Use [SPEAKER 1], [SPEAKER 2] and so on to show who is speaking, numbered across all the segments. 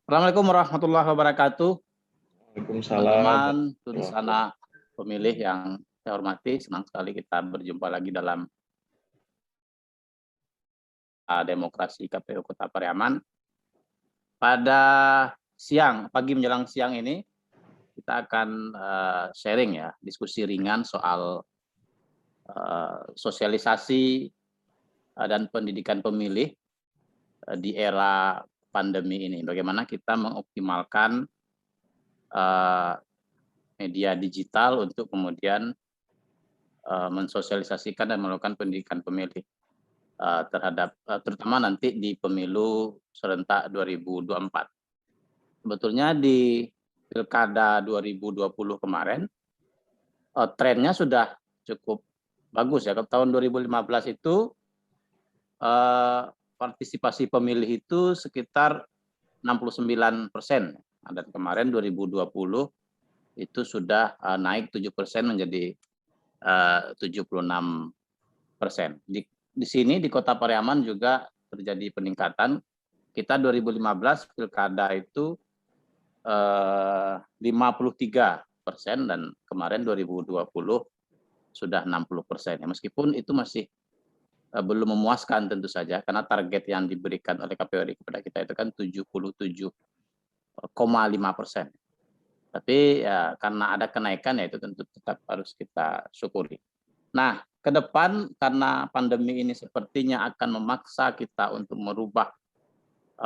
[SPEAKER 1] Assalamualaikum warahmatullahi wabarakatuh.
[SPEAKER 2] Waalaikumsalam.
[SPEAKER 1] Teman-teman, tulisana pemilih yang saya hormati, senang sekali kita berjumpa lagi dalam Demokrasi KPU Kota Pariaman. Pada pagi menjelang siang ini, kita akan sharing ya, diskusi ringan soal sosialisasi dan pendidikan pemilih di era pandemi ini. Bagaimana kita mengoptimalkan media digital untuk kemudian mensosialisasikan dan melakukan pendidikan pemilih terhadap terutama nanti di pemilu serentak 2024. Sebetulnya di Pilkada 2020 kemarin trennya sudah cukup bagus ya. Tahun 2015 itu partisipasi pemilih itu sekitar 69%. Dan kemarin 2020 itu sudah naik 7% menjadi 76%. Di sini di Kota Pariaman juga terjadi peningkatan. Kita 2015 pilkada itu 53% dan kemarin 2020 sudah 60%. Ya, meskipun itu masih belum memuaskan tentu saja karena target yang diberikan oleh KPU kepada kita itu kan 77,5%. Tapi ya, karena ada kenaikan ya itu tentu tetap harus kita syukuri. Nah, ke depan karena pandemi ini sepertinya akan memaksa kita untuk merubah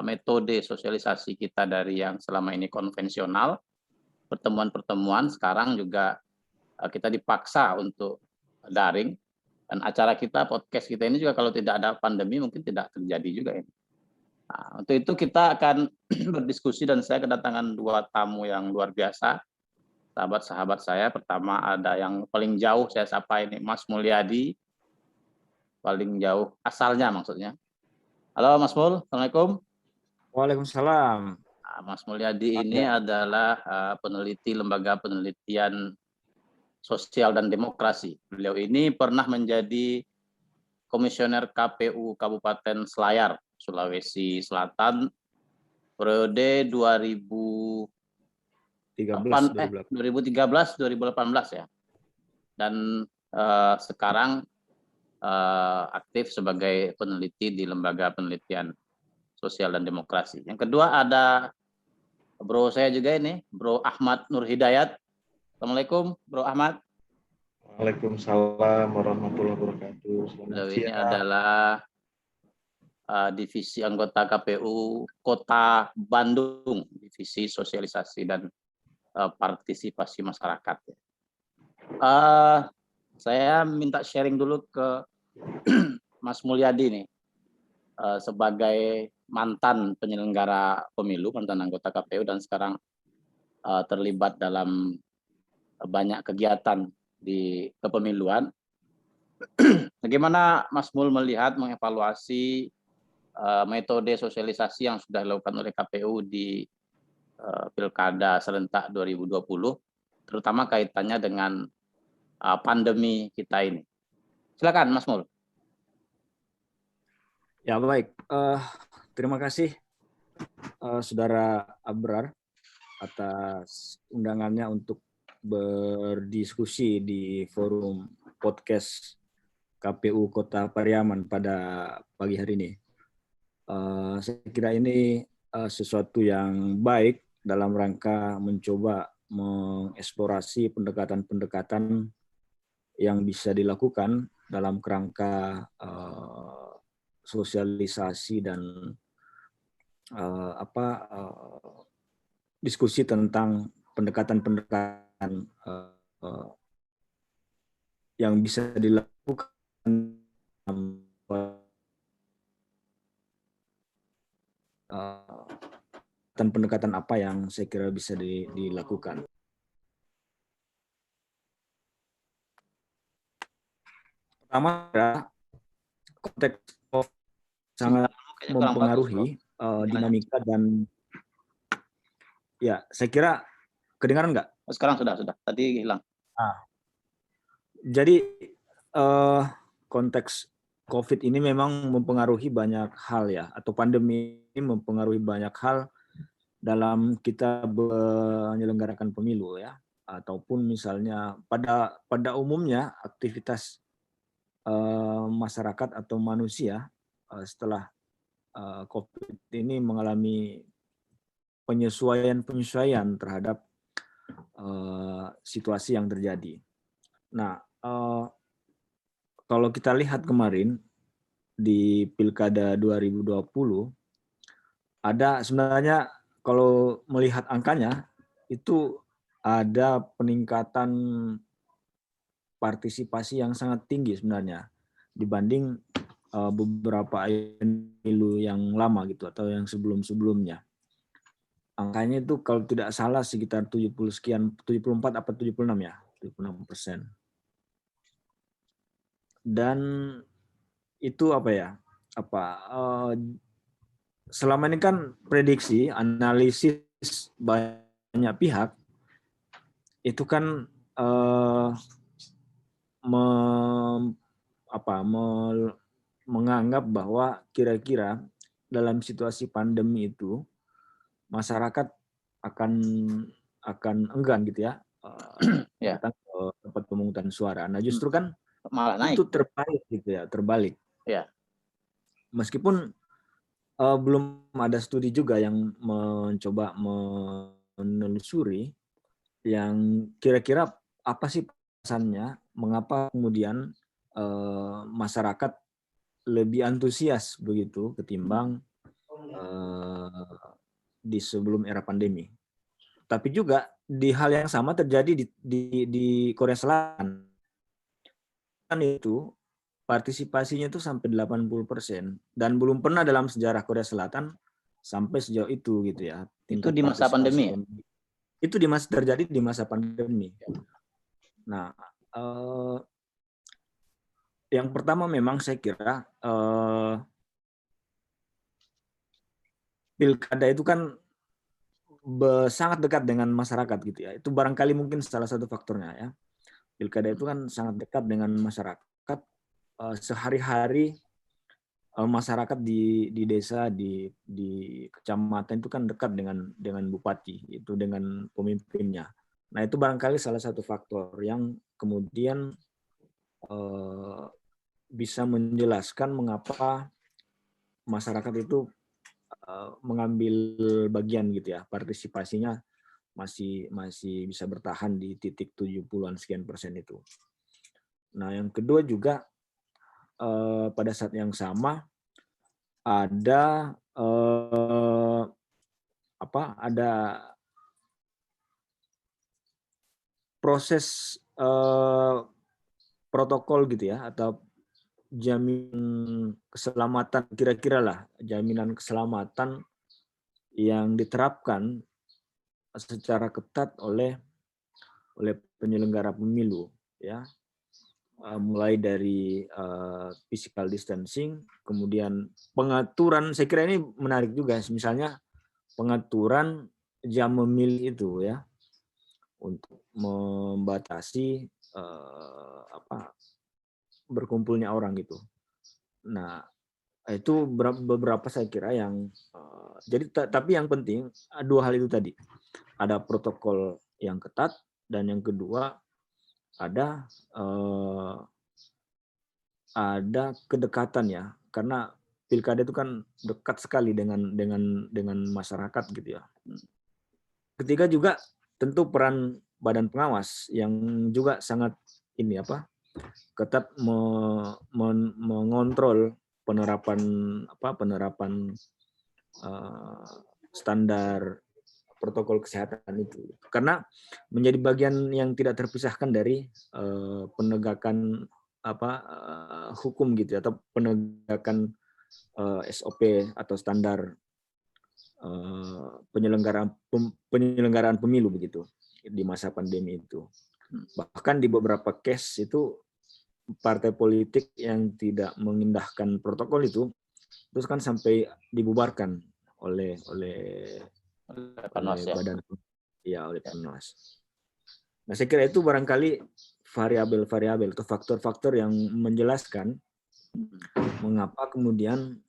[SPEAKER 1] metode sosialisasi kita dari yang selama ini konvensional, pertemuan-pertemuan sekarang juga kita dipaksa untuk daring. Dan acara kita, podcast kita ini juga kalau tidak ada pandemi mungkin tidak terjadi juga ini. Nah, untuk itu kita akan berdiskusi dan saya kedatangan dua tamu yang luar biasa, sahabat-sahabat saya. Pertama ada yang paling jauh saya sapa ini Mas Mulyadi, paling jauh asalnya maksudnya. Halo Mas Mul, Assalamualaikum.
[SPEAKER 3] Waalaikumsalam.
[SPEAKER 1] Nah, Mas Mulyadi ini adalah peneliti Lembaga Penelitian Sosial dan Demokrasi. Beliau ini pernah menjadi Komisioner KPU Kabupaten Selayar, Sulawesi Selatan, periode 2013-2018 ya. Dan sekarang aktif sebagai peneliti di Lembaga Penelitian Sosial dan Demokrasi. Yang kedua ada bro saya juga ini, Bro Ahmad Nur Hidayat. Assalamualaikum, Bro Ahmad.
[SPEAKER 2] Waalaikumsalam warahmatullahi wabarakatuh.
[SPEAKER 1] Beliau ini adalah divisi anggota KPU Kota Bandung, divisi sosialisasi dan partisipasi masyarakat. Saya minta sharing dulu ke Mas Mulyadi nih, sebagai mantan penyelenggara pemilu, mantan anggota KPU dan sekarang terlibat dalam banyak kegiatan di kepemiluan. Bagaimana Mas Mul melihat mengevaluasi metode sosialisasi yang sudah dilakukan oleh KPU di Pilkada serentak 2020, terutama kaitannya dengan pandemi kita ini? Silakan Mas Mul.
[SPEAKER 3] Ya baik, terima kasih Saudara Abrar atas undangannya untuk berdiskusi di forum podcast KPU Kota Pariaman pada pagi hari ini. Saya kira ini sesuatu yang baik dalam rangka mencoba mengeksplorasi pendekatan-pendekatan yang bisa dilakukan dalam kerangka sosialisasi dan diskusi tentang pendekatan-pendekatan yang bisa dilakukan dan pendekatan apa yang saya kira bisa dilakukan. Pertama adalah konteks sangat mempengaruhi dinamika dan ya saya kira kedengaran nggak?
[SPEAKER 1] Sekarang sudah tadi hilang.
[SPEAKER 3] Jadi konteks COVID ini memang mempengaruhi banyak hal ya, atau pandemi ini mempengaruhi banyak hal dalam kita menyelenggarakan pemilu ya, ataupun misalnya pada umumnya aktivitas masyarakat atau manusia setelah COVID ini mengalami penyesuaian terhadap situasi yang terjadi. Nah, kalau kita lihat kemarin di Pilkada 2020, ada sebenarnya kalau melihat angkanya itu ada peningkatan partisipasi yang sangat tinggi sebenarnya dibanding beberapa pemilu yang lama gitu atau yang sebelum-sebelumnya. Angkanya itu kalau tidak salah sekitar 70 sekian, 74 apa 76 ya, 76%. Dan itu apa ya? Selama ini kan prediksi, analisis banyak pihak itu kan menganggap bahwa kira-kira dalam situasi pandemi itu masyarakat akan enggan gitu ya datang ke tempat pemungutan suara. Nah justru kan
[SPEAKER 1] malah naik.
[SPEAKER 3] itu terbalik gitu ya, terbalik.
[SPEAKER 1] Ya.
[SPEAKER 3] Meskipun belum ada studi juga yang mencoba menelusuri yang kira-kira apa sih pesannya, mengapa kemudian masyarakat lebih antusias begitu ketimbang di sebelum era pandemi. Tapi juga di hal yang sama terjadi di Korea Selatan. Kan itu partisipasinya itu sampai 80% dan belum pernah dalam sejarah Korea Selatan sampai sejauh itu gitu ya.
[SPEAKER 1] Itu di masa pandemi ya?
[SPEAKER 3] Itu terjadi di masa pandemi. Nah, yang pertama memang saya kira pilkada itu kan sangat dekat dengan masyarakat gitu ya. Itu barangkali mungkin salah satu faktornya ya. Pilkada itu kan sangat dekat dengan masyarakat. Sehari-hari masyarakat di desa, di kecamatan itu kan dekat dengan bupati, itu dengan pemimpinnya. Nah itu barangkali salah satu faktor yang kemudian bisa menjelaskan mengapa masyarakat itu mengambil bagian gitu ya, partisipasinya masih bisa bertahan di titik 70-an sekian persen itu. Nah yang kedua juga pada saat yang sama ada ada proses protokol gitu ya, atau jaminan keselamatan, kira-kira lah jaminan keselamatan yang diterapkan secara ketat oleh penyelenggara pemilu ya, mulai dari physical distancing, kemudian pengaturan, saya kira ini menarik juga, misalnya pengaturan jam memilih itu ya, untuk membatasi berkumpulnya orang gitu. Nah itu beberapa saya kira yang jadi tapi yang penting dua hal itu tadi, ada protokol yang ketat dan yang kedua ada kedekatan ya, karena pilkada itu kan dekat sekali dengan masyarakat gitu ya. Ketiga juga tentu peran badan pengawas yang juga sangat ketat mengontrol penerapan standar protokol kesehatan itu, karena menjadi bagian yang tidak terpisahkan dari penegakan hukum gitu atau penegakan SOP atau standar penyelenggaraan pemilu begitu di masa pandemi itu. Bahkan di beberapa case itu partai politik yang tidak mengindahkan protokol itu terus kan sampai dibubarkan oleh
[SPEAKER 1] Panwas,
[SPEAKER 3] badan oleh Panwas. Nah saya kira itu barangkali variabel-variabel atau faktor-faktor yang menjelaskan mengapa kemudian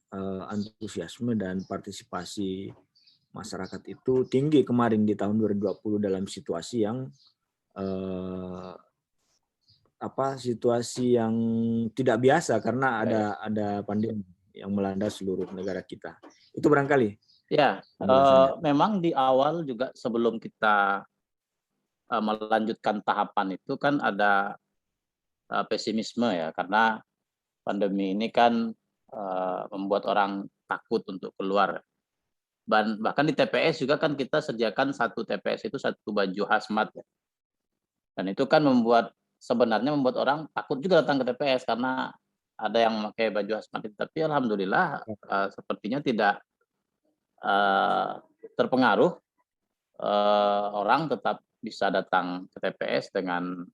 [SPEAKER 3] antusiasme dan partisipasi masyarakat itu tinggi kemarin di tahun 2020 dalam situasi yang situasi yang tidak biasa karena ada pandemi yang melanda seluruh negara kita. Itu barangkali.
[SPEAKER 1] Ya, memang di awal juga sebelum kita melanjutkan tahapan itu kan ada pesimisme ya, karena pandemi ini kan membuat orang takut untuk keluar. Bahkan di TPS juga kan kita sediakan satu TPS itu satu baju hazmat. Dan itu kan sebenarnya membuat orang takut juga datang ke TPS karena ada yang memakai baju hazmat itu. Tapi alhamdulillah sepertinya tidak terpengaruh, orang tetap bisa datang ke TPS dengan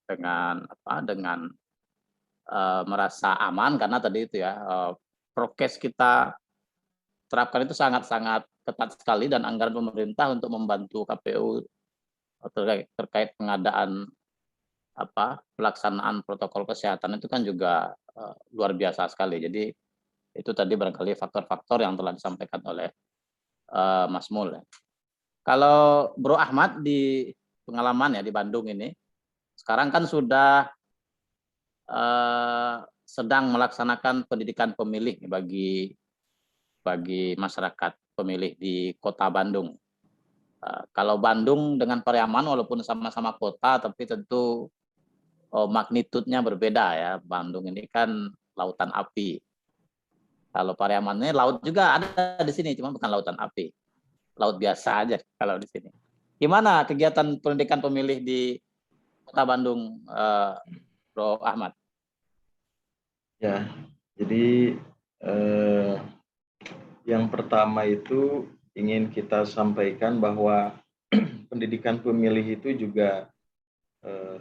[SPEAKER 1] merasa aman karena tadi itu ya prokes kita terapkan itu sangat-sangat ketat sekali, dan anggaran pemerintah untuk membantu KPU terkait pengadaan pelaksanaan protokol kesehatan itu kan juga luar biasa sekali. Jadi itu tadi barangkali faktor-faktor yang telah disampaikan oleh Mas Mul. Kalau Bro Ahmad di pengalaman ya di Bandung ini, sekarang kan sudah sedang melaksanakan pendidikan pemilih bagi masyarakat pemilih di Kota Bandung. Kalau Bandung dengan Pariaman walaupun sama-sama kota, tapi tentu magnitudenya berbeda ya. Bandung ini kan lautan api. Kalau Pariaman ini laut juga ada di sini, cuma bukan lautan api. Laut biasa aja kalau di sini. Gimana kegiatan pendidikan pemilih di Kota Bandung, Bro Ahmad?
[SPEAKER 2] Ya, jadi yang pertama itu ingin kita sampaikan bahwa pendidikan pemilih itu juga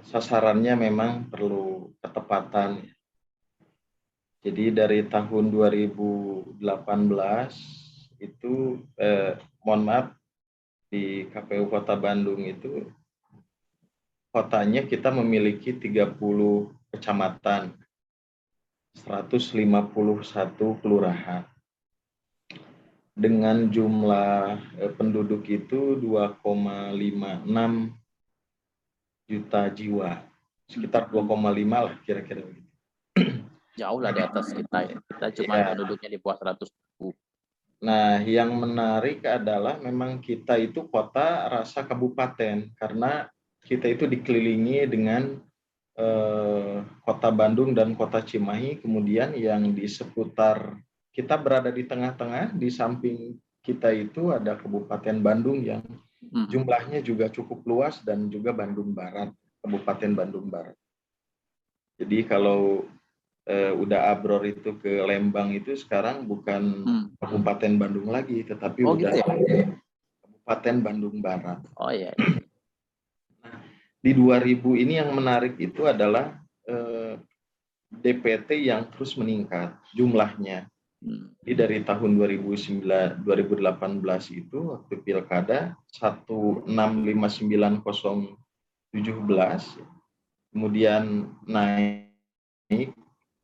[SPEAKER 2] sasarannya memang perlu ketepatan. Jadi dari tahun 2018 itu, mohon maaf, di KPU Kota Bandung itu kotanya kita memiliki 30 kecamatan, 151 kelurahan. Dengan jumlah penduduk itu 2,56 juta jiwa, sekitar 2,5 lah kira-kira begitu.
[SPEAKER 1] Jauh lah di atas kita ya. Kita cuma penduduknya di bawah 100.000.
[SPEAKER 2] Nah, yang menarik adalah memang kita itu kota rasa kabupaten karena kita itu dikelilingi dengan Kota Bandung dan Kota Cimahi, kemudian yang di seputar kita berada di tengah-tengah, di samping kita itu ada Kabupaten Bandung yang jumlahnya juga cukup luas dan juga Bandung Barat, Kabupaten Bandung Barat. Jadi kalau udah abror itu ke Lembang itu sekarang bukan Kabupaten Bandung lagi, tetapi udah gitu ya? Kabupaten Bandung Barat.
[SPEAKER 1] Oh iya.
[SPEAKER 2] Nah, di 2000 ini yang menarik itu adalah DPT yang terus meningkat jumlahnya. Jadi dari tahun 2018 itu waktu pilkada 1659017, kemudian naik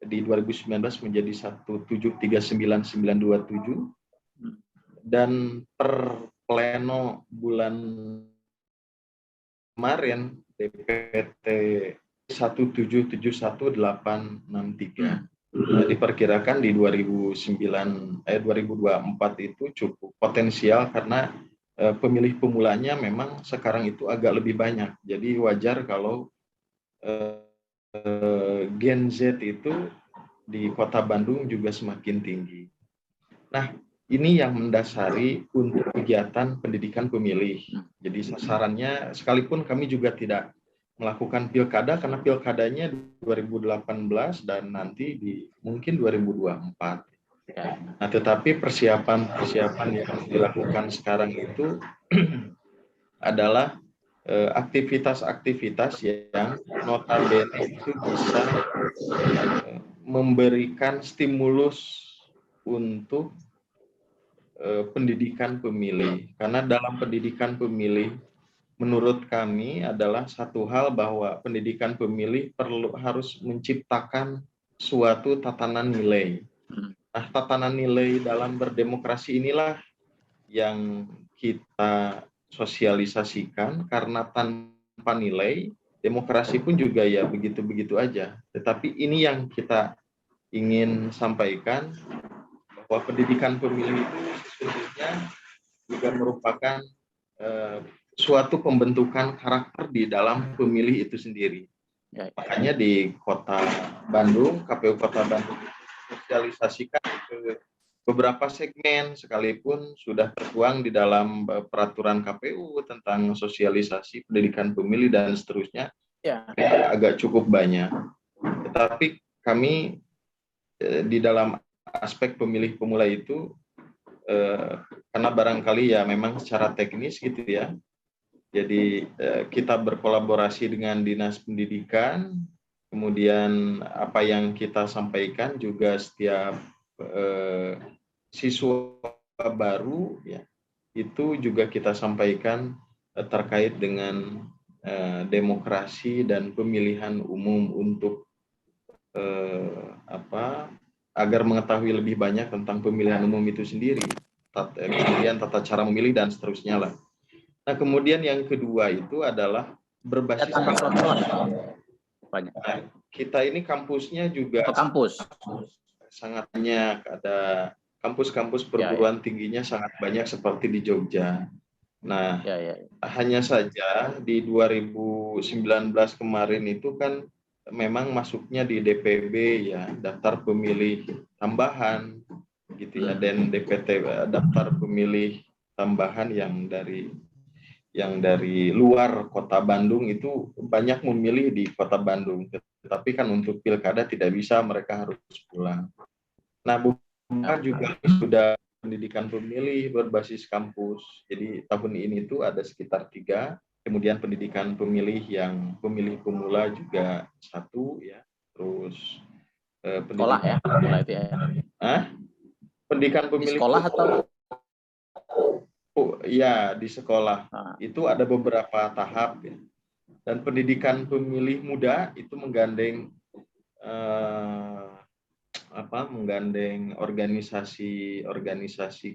[SPEAKER 2] di 2019 menjadi 1739927, dan per pleno bulan kemarin DPT 1771863. Diperkirakan di 2024 itu cukup potensial karena pemilih pemulanya memang sekarang itu agak lebih banyak. Jadi wajar kalau Gen Z itu di Kota Bandung juga semakin tinggi. Nah, ini yang mendasari untuk kegiatan pendidikan pemilih. Jadi sasarannya, sekalipun kami juga tidak melakukan pilkada karena pilkadanya 2018 dan nanti mungkin 2024. Nah, tetapi persiapan yang dilakukan sekarang itu adalah aktivitas-aktivitas yang notabene itu bisa memberikan stimulus untuk pendidikan pemilih. Karena dalam pendidikan pemilih menurut kami adalah satu hal bahwa pendidikan pemilih harus menciptakan suatu tatanan nilai. Nah, tatanan nilai dalam berdemokrasi inilah yang kita sosialisasikan, karena tanpa nilai demokrasi pun juga ya begitu-begitu aja. Tetapi ini yang kita ingin sampaikan, bahwa pendidikan pemilih itu sesungguhnya juga merupakan suatu pembentukan karakter di dalam pemilih itu sendiri. Makanya di Kota Bandung, KPU Kota Bandung sosialisasikan ke beberapa segmen, sekalipun sudah tertuang di dalam peraturan KPU tentang sosialisasi pendidikan pemilih dan seterusnya, agak cukup banyak. Tetapi kami di dalam aspek pemilih pemula itu, karena barangkali ya memang secara teknis gitu ya, jadi kita berkolaborasi dengan Dinas Pendidikan, kemudian apa yang kita sampaikan juga setiap siswa baru ya, itu juga kita sampaikan terkait dengan demokrasi dan pemilihan umum untuk agar mengetahui lebih banyak tentang pemilihan umum itu sendiri, kemudian tata cara memilih dan seterusnya lah. Nah, kemudian yang kedua itu adalah berbasis kampus. Nah, kita ini kampusnya juga sangat banyak, ada kampus-kampus perguruan tingginya sangat banyak seperti di Jogja. Nah, hanya saja di 2019 kemarin itu kan memang masuknya di DPB ya, daftar pemilih tambahan gitu ya, dan DPT, daftar pemilih tambahan yang dari luar Kota Bandung itu banyak memilih di Kota Bandung, tetapi kan untuk pilkada tidak bisa, mereka harus pulang. Nah, bukan juga sudah pendidikan pemilih berbasis kampus. Jadi tahun ini itu ada sekitar 3, kemudian pendidikan pemilih yang pemilih pemula juga 1 ya. Terus
[SPEAKER 1] sekolah ya, sekolah itu ya.
[SPEAKER 2] Pendidikan pemilih
[SPEAKER 1] di sekolah atau
[SPEAKER 2] ya di sekolah. Itu ada beberapa tahap ya. Dan pendidikan pemilih muda itu menggandeng menggandeng organisasi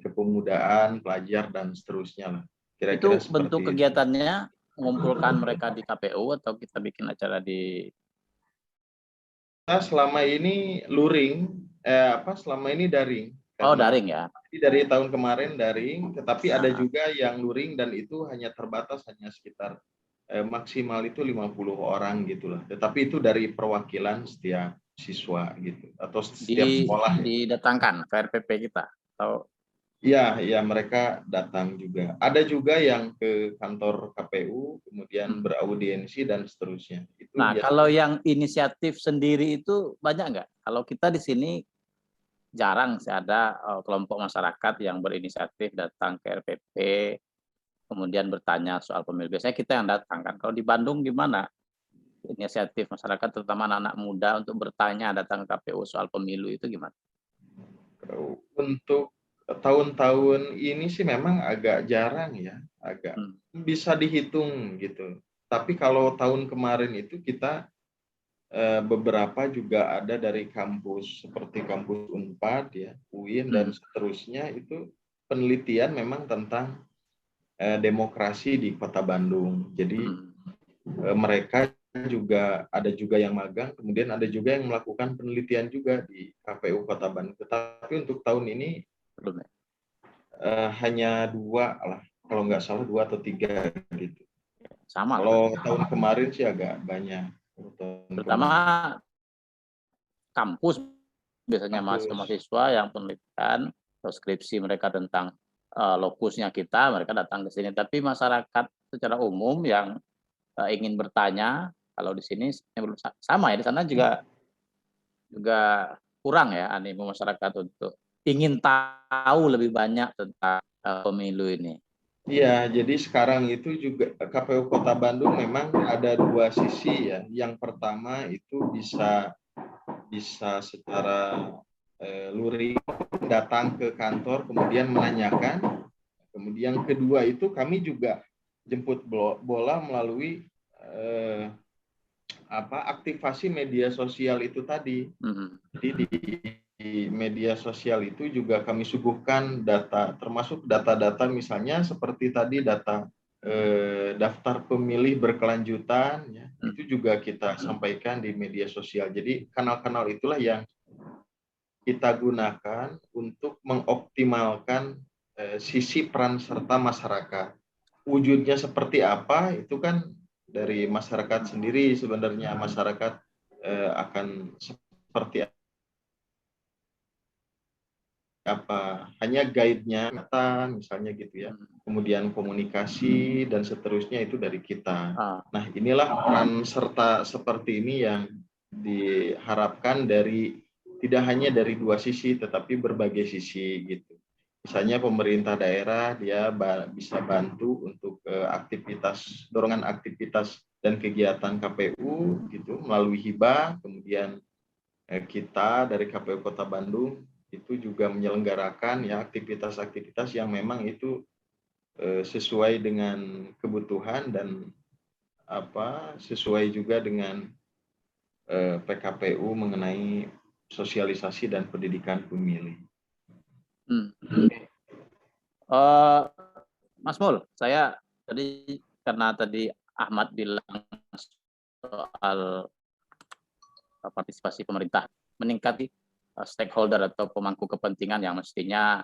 [SPEAKER 2] kepemudaan, pelajar dan seterusnya lah. Kira-kira
[SPEAKER 1] itu bentuk kegiatannya mengumpulkan mereka di KPU atau kita bikin acara di?
[SPEAKER 2] Nah, selama ini luring, selama ini daring.
[SPEAKER 1] Daring ya.
[SPEAKER 2] Jadi dari tahun kemarin daring, tetapi ada juga yang luring dan itu hanya terbatas, hanya sekitar maksimal itu 50 orang gitulah. Tetapi itu dari perwakilan setiap siswa gitu, atau setiap sekolah.
[SPEAKER 1] Didatangkan ke RPP kita atau?
[SPEAKER 2] Ya, mereka datang juga. Ada juga yang ke kantor KPU, kemudian beraudiensi dan seterusnya. Itu
[SPEAKER 1] kalau yang inisiatif sendiri itu banyak nggak? Kalau kita di sini jarang sih ada kelompok masyarakat yang berinisiatif datang ke RPP, kemudian bertanya soal pemilu. Biasanya kita yang datang kan. Kalau di Bandung gimana? Inisiatif masyarakat, terutama anak-anak muda untuk bertanya datang ke KPU soal pemilu itu gimana?
[SPEAKER 2] Untuk tahun-tahun ini sih memang agak jarang ya, agak bisa dihitung gitu. Tapi kalau tahun kemarin itu kita beberapa juga ada dari kampus seperti kampus Unpad ya, UIN dan seterusnya, itu penelitian memang tentang demokrasi di Kota Bandung. Jadi mereka juga ada juga yang magang, kemudian ada juga yang melakukan penelitian juga di KPU Kota Bandung. Tetapi untuk tahun ini
[SPEAKER 1] belum ya?
[SPEAKER 2] Hanya 2 lah, kalau nggak salah 2 atau 3 gitu.
[SPEAKER 1] Sama.
[SPEAKER 2] Kalau tahun kemarin sih agak banyak.
[SPEAKER 1] Pertama kampus biasanya mahasiswa yang penelitian atau skripsi mereka tentang lokusnya kita, mereka datang ke sini. Tapi masyarakat secara umum yang ingin bertanya, kalau di sini sama ya, di sana juga kurang ya animo masyarakat untuk ingin tahu lebih banyak tentang pemilu ini.
[SPEAKER 2] Iya, jadi sekarang itu juga KPU Kota Bandung memang ada 2 sisi ya. Yang pertama itu bisa secara luring datang ke kantor kemudian menanyakan. Kemudian kedua itu kami juga jemput bola melalui aktivasi media sosial itu tadi. Jadi di media sosial itu juga kami suguhkan data, termasuk data-data misalnya seperti tadi data daftar pemilih berkelanjutan, ya, itu juga kita sampaikan di media sosial. Jadi kanal-kanal itulah yang kita gunakan untuk mengoptimalkan sisi peran serta masyarakat. Wujudnya seperti apa itu kan dari masyarakat sendiri sebenarnya. Masyarakat akan seperti apa, hanya guide-nya kata misalnya gitu ya, kemudian komunikasi dan seterusnya itu dari kita. Nah, inilah peran serta seperti ini yang diharapkan dari tidak hanya dari dua sisi tetapi berbagai sisi gitu. Misalnya pemerintah daerah dia bisa bantu untuk aktivitas, dorongan aktivitas dan kegiatan KPU gitu melalui hibah. Kemudian kita dari KPU Kota Bandung itu juga menyelenggarakan ya aktivitas-aktivitas yang memang itu sesuai dengan kebutuhan dan sesuai juga dengan PKPU mengenai sosialisasi dan pendidikan pemilih.
[SPEAKER 1] Mas Mul, saya karena tadi Ahmad bilang soal partisipasi pemerintah meningkati stakeholder atau pemangku kepentingan yang mestinya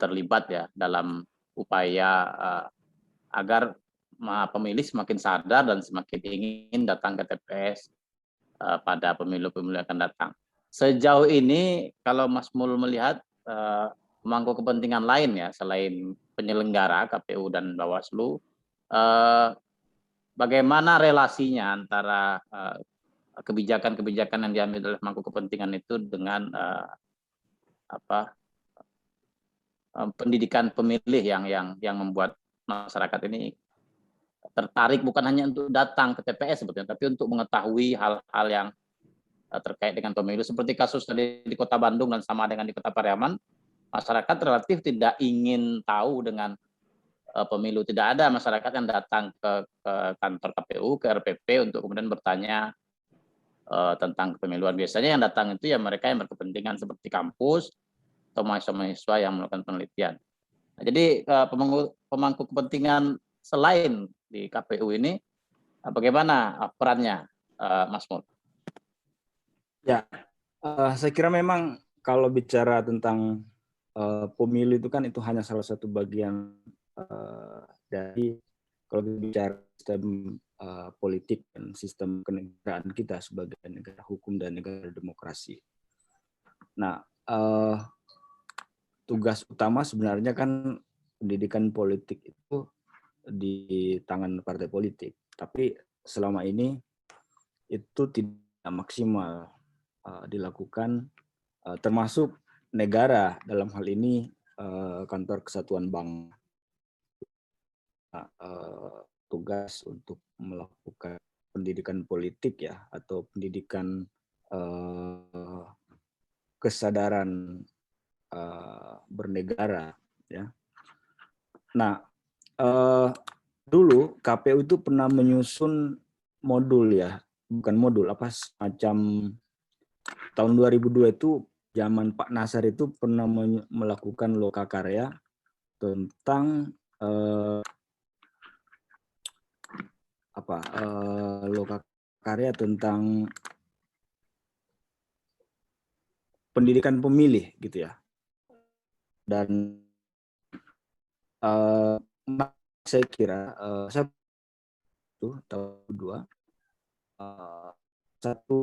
[SPEAKER 1] terlibat ya dalam upaya agar pemilih semakin sadar dan semakin ingin datang ke TPS pada pemilu-pemilu yang akan datang. Sejauh ini kalau Mas Mul melihat pemangku kepentingan lain ya selain penyelenggara KPU dan Bawaslu, bagaimana relasinya antara kebijakan-kebijakan yang diambil oleh pemangku kepentingan itu dengan pendidikan pemilih yang membuat masyarakat ini tertarik bukan hanya untuk datang ke TPS sebetulnya, tapi untuk mengetahui hal-hal yang terkait dengan pemilu. Seperti kasus tadi di Kota Bandung dan sama dengan di Kota Pariaman, masyarakat relatif tidak ingin tahu dengan pemilu. Tidak ada masyarakat yang datang ke kantor KPU, ke RPP untuk kemudian bertanya tentang kepemiluan. Biasanya yang datang itu ya mereka yang berkepentingan seperti kampus atau mahasiswa-mahasiswa yang melakukan penelitian. Nah, jadi pemangku kepentingan selain di KPU ini bagaimana perannya, Mas Mul?
[SPEAKER 3] Ya, saya kira memang kalau bicara tentang pemilu itu kan itu hanya salah satu bagian dari kalau bicara sistem politik dan sistem kenegaraan kita sebagai negara hukum dan negara demokrasi. Nah, tugas utama sebenarnya kan pendidikan politik itu di tangan partai politik, tapi selama ini itu tidak maksimal dilakukan, termasuk negara dalam hal ini Kantor Kesatuan Bank tugas untuk melakukan pendidikan politik ya atau pendidikan kesadaran bernegara ya. Nah, dulu KPU itu pernah menyusun modul ya, bukan modul, semacam tahun 2002 itu zaman Pak Nasar itu pernah melakukan lokakarya tentang lokakarya tentang pendidikan pemilih gitu ya. Dan saya kira saya tahun 2 satu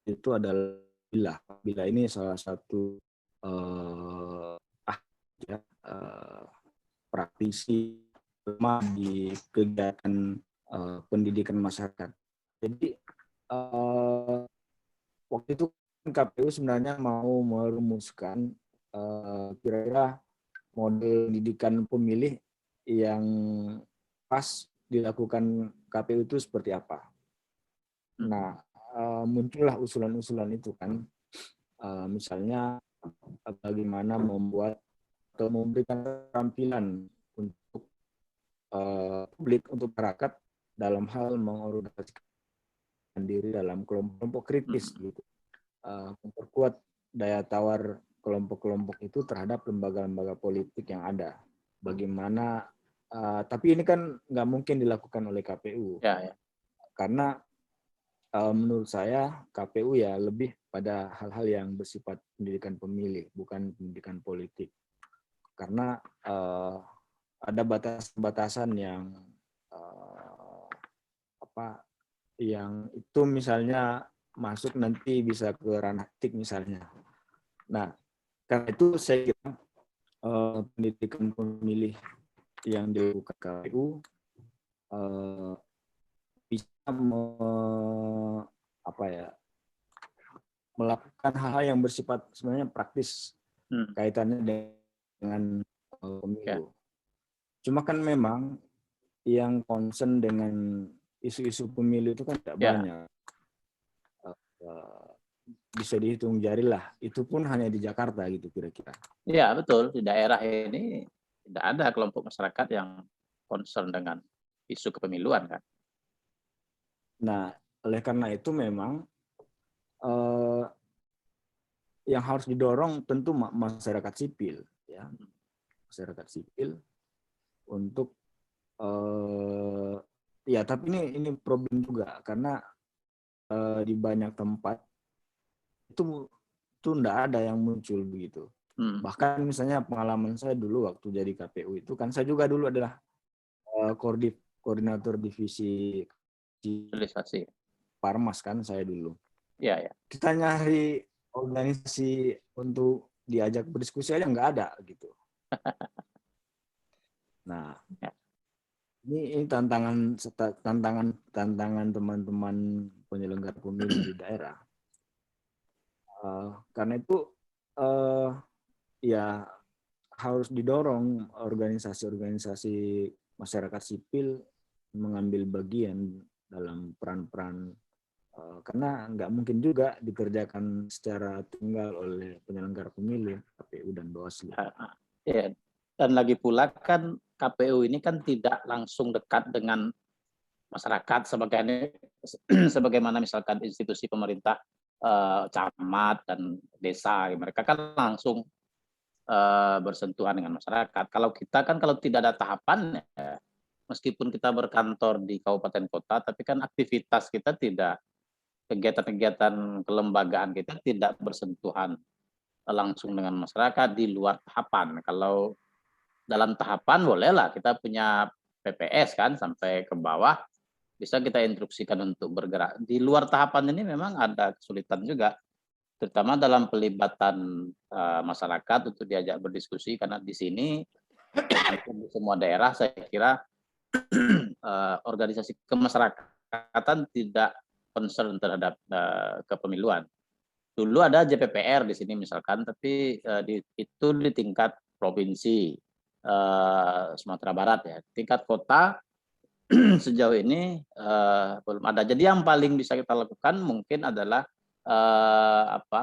[SPEAKER 3] itu adalah bila ini salah satu praktisi di kegiatan pendidikan masyarakat. Jadi waktu itu KPU sebenarnya mau merumuskan kira-kira model pendidikan pemilih yang pas dilakukan KPU itu seperti apa. Nah, muncullah usulan-usulan itu kan, misalnya bagaimana membuat atau memberikan keterampilan untuk publik, untuk masyarakat dalam hal mengorganisasikan diri dalam kelompok kritis gitu, memperkuat daya tawar kelompok-kelompok itu terhadap lembaga-lembaga politik yang ada. Bagaimana, tapi ini kan nggak mungkin dilakukan oleh KPU,
[SPEAKER 1] Ya.
[SPEAKER 3] karena menurut saya KPU ya lebih pada hal-hal yang bersifat pendidikan pemilih, bukan pendidikan politik. Karena ada batasan-batasan yang yang itu misalnya masuk nanti bisa ke ranah etik misalnya. Nah, karena itu saya kira pendidikan pemilih yang dilakukan KPU bisa melakukan hal-hal yang bersifat sebenarnya praktis kaitannya dengan pemilu. Cuma kan memang yang concern dengan isu-isu pemilu itu kan tidak banyak. Bisa dihitung jari lah. Itu pun hanya di Jakarta gitu kira-kira.
[SPEAKER 1] Iya, betul. Di daerah ini tidak ada kelompok masyarakat yang concern dengan isu kepemiluan kan.
[SPEAKER 3] Nah, oleh karena itu memang yang harus didorong tentu masyarakat sipil, ya, masyarakat sipil untuk ya, tapi ini problem juga karena di banyak tempat itu enggak ada yang muncul begitu. Bahkan misalnya pengalaman saya dulu waktu jadi KPU itu kan saya juga dulu adalah koordinator divisi
[SPEAKER 1] Sosialisasi.
[SPEAKER 3] Parmas kan saya dulu.
[SPEAKER 1] Iya, ya.
[SPEAKER 3] Kita nyari organisasi untuk diajak berdiskusi aja nggak ada gitu. Nah, ini tantangan teman-teman penyelenggara pemilu di daerah. Karena itu ya harus didorong organisasi-organisasi masyarakat sipil mengambil bagian dalam peran-peran, karena nggak mungkin juga dikerjakan secara tunggal oleh penyelenggara pemilu, KPU dan Bawaslu.
[SPEAKER 1] Ya. Dan lagi pula kan KPU ini kan tidak langsung dekat dengan masyarakat sebagaimana misalkan institusi pemerintah, camat dan desa. Mereka kan langsung bersentuhan dengan masyarakat. Kalau kita kan kalau tidak ada tahapan, ya, meskipun kita berkantor di kabupaten kota, tapi kan aktivitas kita tidak, kegiatan-kegiatan kelembagaan kita tidak bersentuhan langsung dengan masyarakat di luar tahapan. Kalau dalam tahapan bolehlah kita punya PPS kan sampai ke bawah, bisa kita instruksikan untuk bergerak. Di luar tahapan ini memang ada kesulitan juga, terutama dalam pelibatan masyarakat untuk diajak berdiskusi, karena di sini di semua daerah saya kira organisasi kemasyarakatan tidak concern terhadap kepemiluan. Dulu ada JPPR di sini misalkan, tapi itu di tingkat provinsi Sumatera Barat ya. Tingkat kota sejauh ini belum ada. Jadi yang paling bisa kita lakukan mungkin adalah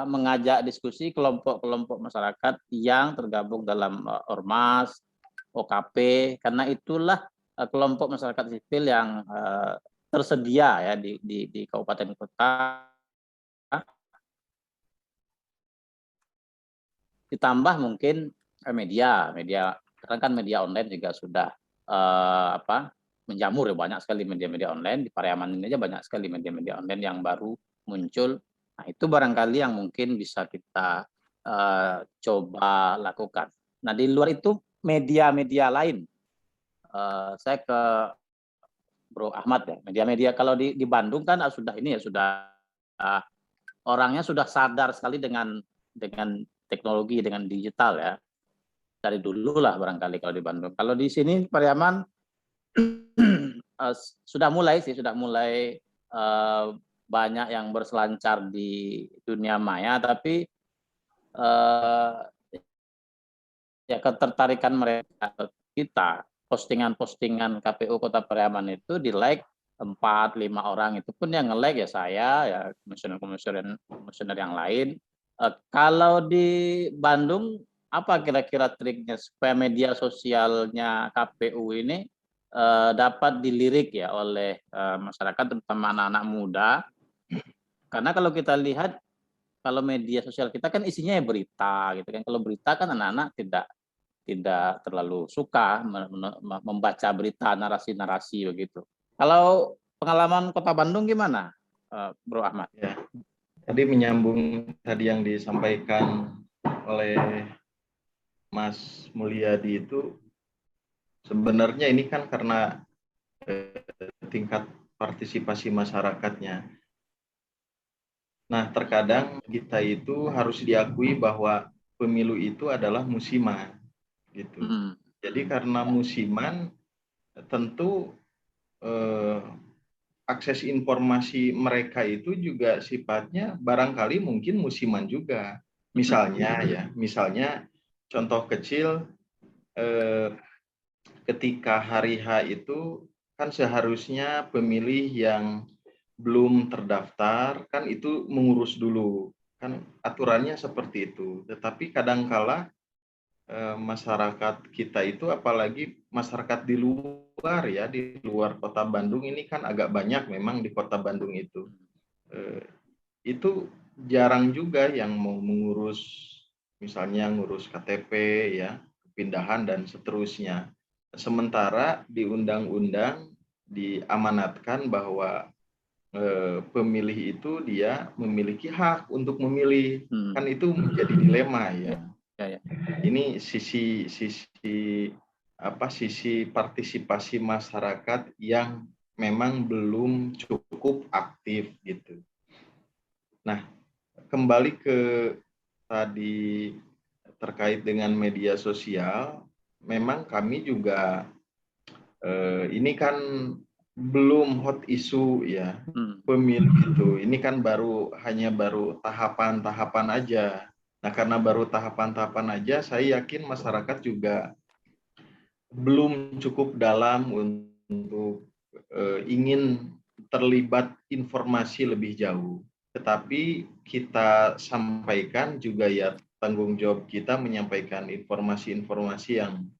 [SPEAKER 1] mengajak diskusi kelompok-kelompok masyarakat yang tergabung dalam ormas, OKP, karena itulah kelompok masyarakat sipil yang tersedia ya di kabupaten kota. Ditambah mungkin media, karena kan media online juga sudah menjamur ya, banyak sekali media-media online. Di Pariaman ini aja banyak sekali media-media online yang baru muncul. Nah, itu barangkali yang mungkin bisa kita coba lakukan. Nah, di luar itu media-media lain, saya ke Bro Ahmad ya. Media-media kalau di Bandung kan sudah orangnya sudah sadar sekali dengan teknologi, dengan digital ya. Dari dulu lah barangkali kalau di Bandung. Kalau di sini Pariaman sudah mulai banyak yang berselancar di dunia maya, tapi ya ketertarikan mereka kita, postingan-postingan KPU Kota Pariaman itu di like 4-5 orang, itu pun yang nge-like ya saya, ya komisioner yang lain. Kalau di Bandung apa kira-kira triknya supaya media sosialnya KPU ini dapat dilirik ya oleh masyarakat, terutama anak-anak muda, Karena kalau kita lihat, kalau media sosial kita kan isinya ya berita gitu kan. Kalau berita kan anak-anak tidak terlalu suka membaca berita narasi-narasi begitu. Kalau pengalaman Kota Bandung gimana, Bro Ahmad?
[SPEAKER 2] Ya, tadi menyambung tadi yang disampaikan oleh Mas Mulyadi itu, sebenarnya ini kan karena tingkat partisipasi masyarakatnya. Nah, terkadang kita itu harus diakui bahwa pemilu itu adalah musiman, gitu. Jadi karena musiman, tentu akses informasi mereka itu juga sifatnya barangkali mungkin musiman juga. Misalnya contoh kecil, ketika hari H itu kan seharusnya pemilih yang belum terdaftar kan itu mengurus dulu, kan aturannya seperti itu. Tetapi kadangkala masyarakat kita itu, apalagi masyarakat di luar ya, di luar Kota Bandung ini kan agak banyak memang di Kota Bandung itu jarang juga yang mau mengurus, misalnya ngurus KTP ya, pindahan dan seterusnya. Sementara di undang-undang diamanatkan bahwa pemilih itu dia memiliki hak untuk memilih, kan itu menjadi dilema ya. Ini sisi partisipasi masyarakat yang memang belum cukup aktif gitu. Nah, kembali ke tadi terkait dengan media sosial, memang kami juga ini kan belum hot isu ya, pemilu itu. Ini kan hanya baru tahapan-tahapan aja. Nah, karena baru tahapan-tahapan aja, saya yakin masyarakat juga belum cukup dalam untuk ingin terlibat informasi lebih jauh. Tetapi kita sampaikan juga ya, tanggung jawab kita menyampaikan informasi-informasi yang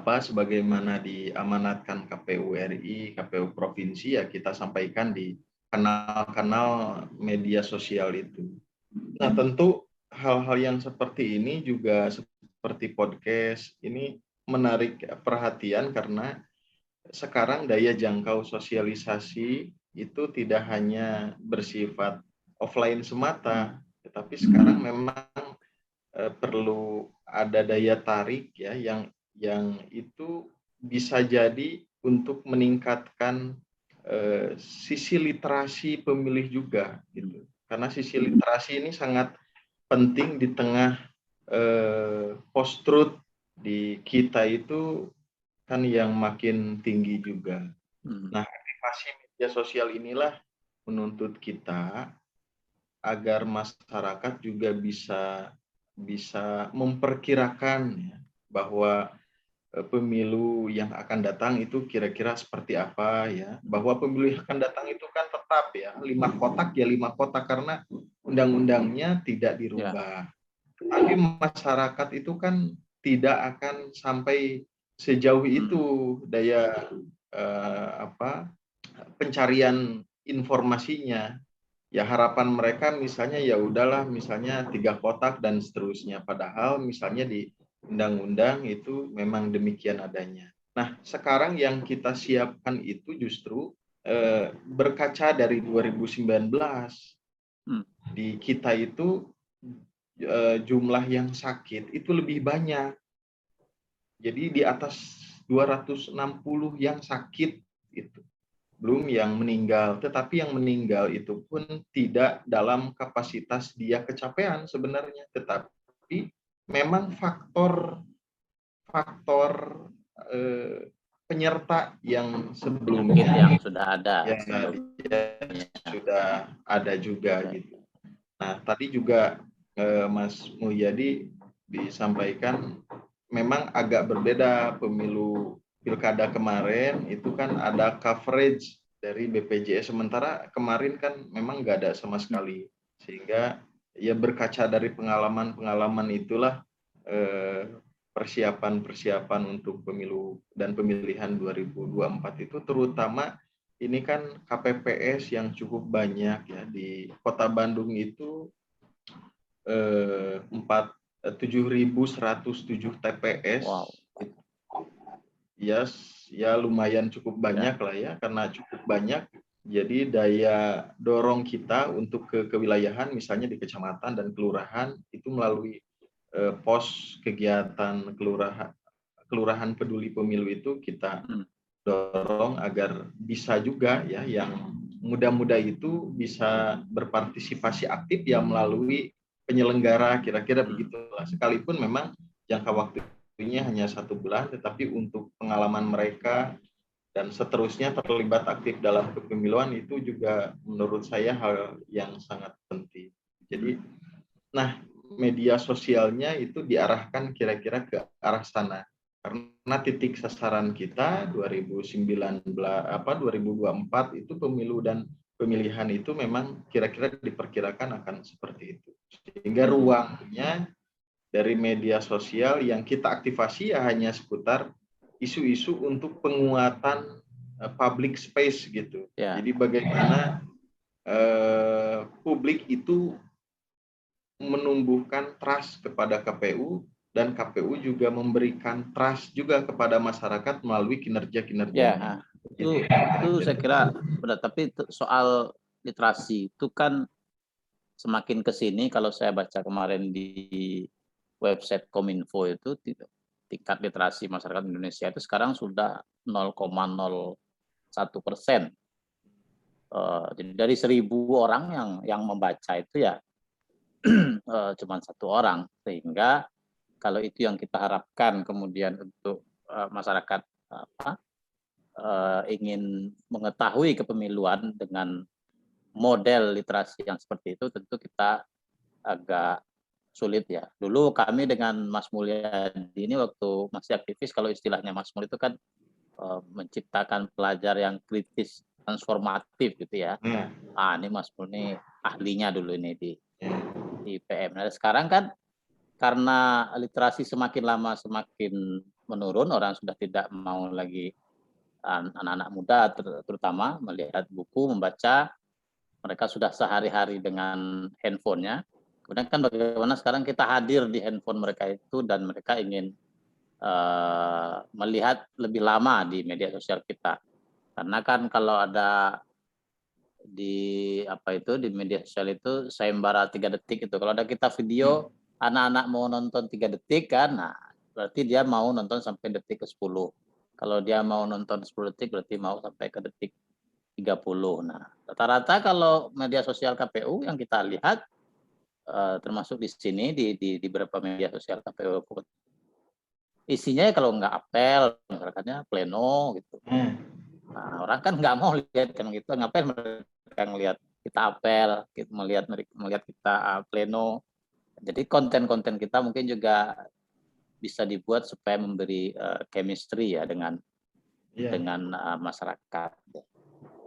[SPEAKER 2] sebagaimana diamanatkan KPU RI, KPU Provinsi, ya kita sampaikan di kanal-kanal media sosial itu. Nah, tentu hal-hal yang seperti ini juga seperti podcast ini menarik perhatian karena sekarang daya jangkau sosialisasi itu tidak hanya bersifat offline semata, tetapi sekarang memang perlu ada daya tarik ya yang itu bisa jadi untuk meningkatkan sisi literasi pemilih juga gitu. Karena sisi literasi ini sangat penting di tengah post-truth di kita itu kan yang makin tinggi juga. Nah, aktivasi media sosial inilah menuntut kita agar masyarakat juga bisa memperkirakan ya, bahwa pemilu yang akan datang itu kira-kira seperti apa ya, bahwa pemilu yang akan datang itu kan tetap ya 5 kotak ya 5 kotak karena undang-undangnya tidak dirubah. Tapi masyarakat itu kan tidak akan sampai sejauh itu daya pencarian informasinya. Ya harapan mereka misalnya ya udahlah misalnya 3 kotak dan seterusnya, padahal misalnya di undang-undang itu memang demikian adanya. Nah, sekarang yang kita siapkan itu justru berkaca dari 2019. Di kita itu jumlah yang sakit itu lebih banyak. Jadi di atas 260 yang sakit itu. Belum yang meninggal, tetapi yang meninggal itu pun tidak dalam kapasitas dia kecapean sebenarnya, tetapi memang faktor penyerta yang sebelumnya
[SPEAKER 1] yang sudah ada
[SPEAKER 2] sudah ada juga gitu. Nah, tadi juga Mas Mulyadi disampaikan memang agak berbeda pemilu pilkada kemarin itu kan ada coverage dari BPJS, sementara kemarin kan memang nggak ada sama sekali, sehingga ya berkaca dari pengalaman itulah persiapan untuk pemilu dan pemilihan 2024 itu terutama ini kan KPPS yang cukup banyak ya di Kota Bandung itu 7.107 TPS.
[SPEAKER 1] Wow.
[SPEAKER 2] Ya, ya lumayan cukup banyak lah ya, karena cukup banyak. Jadi daya dorong kita untuk ke kewilayahan, misalnya di kecamatan dan kelurahan, itu melalui pos kegiatan kelurahan peduli pemilu itu kita dorong agar bisa juga ya yang muda-muda itu bisa berpartisipasi aktif ya melalui penyelenggara, kira-kira begitulah. Sekalipun memang jangka waktunya hanya 1 bulan, tetapi untuk pengalaman mereka dan seterusnya terlibat aktif dalam kepemiluan itu juga menurut saya hal yang sangat penting. Jadi, nah media sosialnya itu diarahkan kira-kira ke arah sana. Karena titik sasaran kita 2024 itu pemilu dan pemilihan itu memang kira-kira diperkirakan akan seperti itu. Sehingga ruangnya dari media sosial yang kita aktifasi ya hanya seputar isu-isu untuk penguatan public space gitu.
[SPEAKER 1] Ya.
[SPEAKER 2] Jadi bagaimana publik itu menumbuhkan trust kepada KPU dan KPU juga memberikan trust juga kepada masyarakat melalui kinerja-kinerjanya.
[SPEAKER 1] Ya, itu saya kira benar. Tapi soal literasi itu kan semakin ke sini, kalau saya baca kemarin di website Kominfo itu tingkat literasi masyarakat Indonesia itu sekarang sudah 0,01%. Jadi dari 1.000 orang yang membaca itu ya cuma 1 orang, sehingga kalau itu yang kita harapkan kemudian untuk masyarakat ingin mengetahui kepemiluan dengan model literasi yang seperti itu, tentu kita agak sulit ya. Dulu kami dengan Mas Mulyadi ini waktu masih aktivis, kalau istilahnya Mas Mulyadi itu kan menciptakan pelajar yang kritis transformatif gitu ya. Ini Mas Mulyadi ahlinya dulu ini di PM. Nah, sekarang kan karena literasi semakin lama semakin menurun, orang sudah tidak mau lagi, anak-anak muda terutama melihat buku, membaca, mereka sudah sehari-hari dengan handphonenya. Kemudian kan bagaimana sekarang kita hadir di handphone mereka itu dan mereka ingin melihat lebih lama di media sosial kita. Karena kan kalau ada di media sosial itu sayembara 3 detik itu. Kalau ada kita video anak-anak mau nonton 3 detik kan, nah berarti dia mau nonton sampai detik ke-10. Kalau dia mau nonton 10 detik berarti mau sampai ke detik 30. Nah, rata-rata kalau media sosial KPU yang kita lihat termasuk di sini di beberapa media sosial KPU, isinya kalau nggak apel, misalkannya pleno gitu. Nah, orang kan nggak mau lihat kan gitu, ngapain mereka ngelihat kita apel, melihat kita pleno. Jadi konten-konten kita mungkin juga bisa dibuat supaya memberi chemistry ya dengan masyarakat.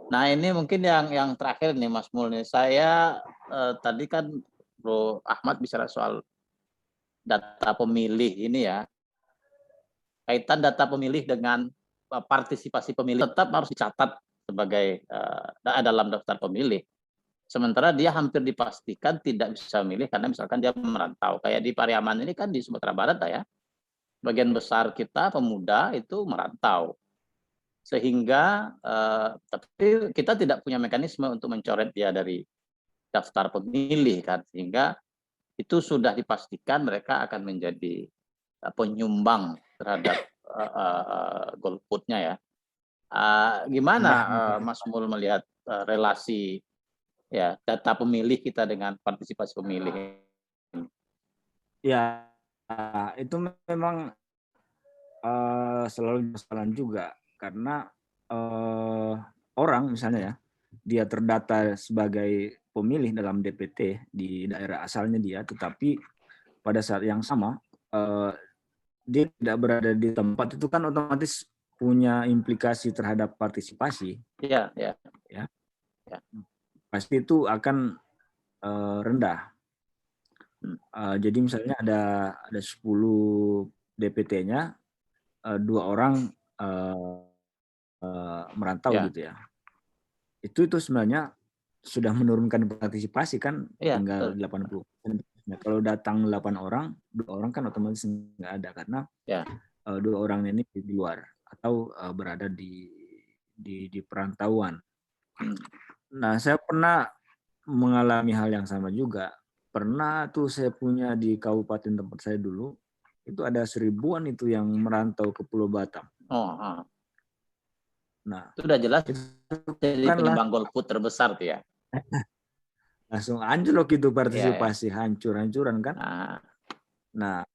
[SPEAKER 1] Nah, ini mungkin yang terakhir nih Mas Mul nih. Saya tadi kan Bro Ahmad bicara soal data pemilih ini ya. Kaitan data pemilih dengan partisipasi pemilih tetap harus dicatat sebagai dalam daftar pemilih. Sementara dia hampir dipastikan tidak bisa memilih karena misalkan dia merantau. Kayak di Pariaman ini kan di Sumatera Barat ya. Bagian besar kita pemuda itu merantau. Sehingga tapi kita tidak punya mekanisme untuk mencoret dia dari daftar pemilih kan, sehingga itu sudah dipastikan mereka akan menjadi penyumbang terhadap golputnya ya. Gimana Mas Mul melihat relasi ya data pemilih kita dengan partisipasi pemilih?
[SPEAKER 3] Ya, itu memang selalu persoalan juga, karena orang misalnya ya, dia terdata sebagai pemilih dalam DPT di daerah asalnya dia, tetapi pada saat yang sama dia tidak berada di tempat itu, kan otomatis punya implikasi terhadap partisipasi.
[SPEAKER 1] Ya.
[SPEAKER 3] Pasti itu akan rendah. Jadi misalnya ada 10 DPT-nya, 2 orang merantau gitu ya. itu sebenarnya sudah menurunkan partisipasi kan,
[SPEAKER 1] Iya,
[SPEAKER 3] tinggal
[SPEAKER 1] betul.
[SPEAKER 3] 80%. Nah, kalau datang 8 orang, 2 orang kan otomatis nggak ada karena
[SPEAKER 1] Ya.
[SPEAKER 3] 2 orang ini di luar atau berada di perantauan. Nah, saya pernah mengalami hal yang sama juga. Pernah tuh saya punya di kabupaten tempat saya dulu, itu ada 1000-an itu yang merantau ke Pulau Batam.
[SPEAKER 1] Oh,
[SPEAKER 3] Nah,
[SPEAKER 1] itu udah jelas
[SPEAKER 3] itu
[SPEAKER 1] jadi
[SPEAKER 3] kan
[SPEAKER 1] penyumbang golput terbesar tuh ya.
[SPEAKER 3] langsung anjlok itu
[SPEAKER 1] Iya, ya.
[SPEAKER 3] partisipasi, hancur-hancuran kan. Nah,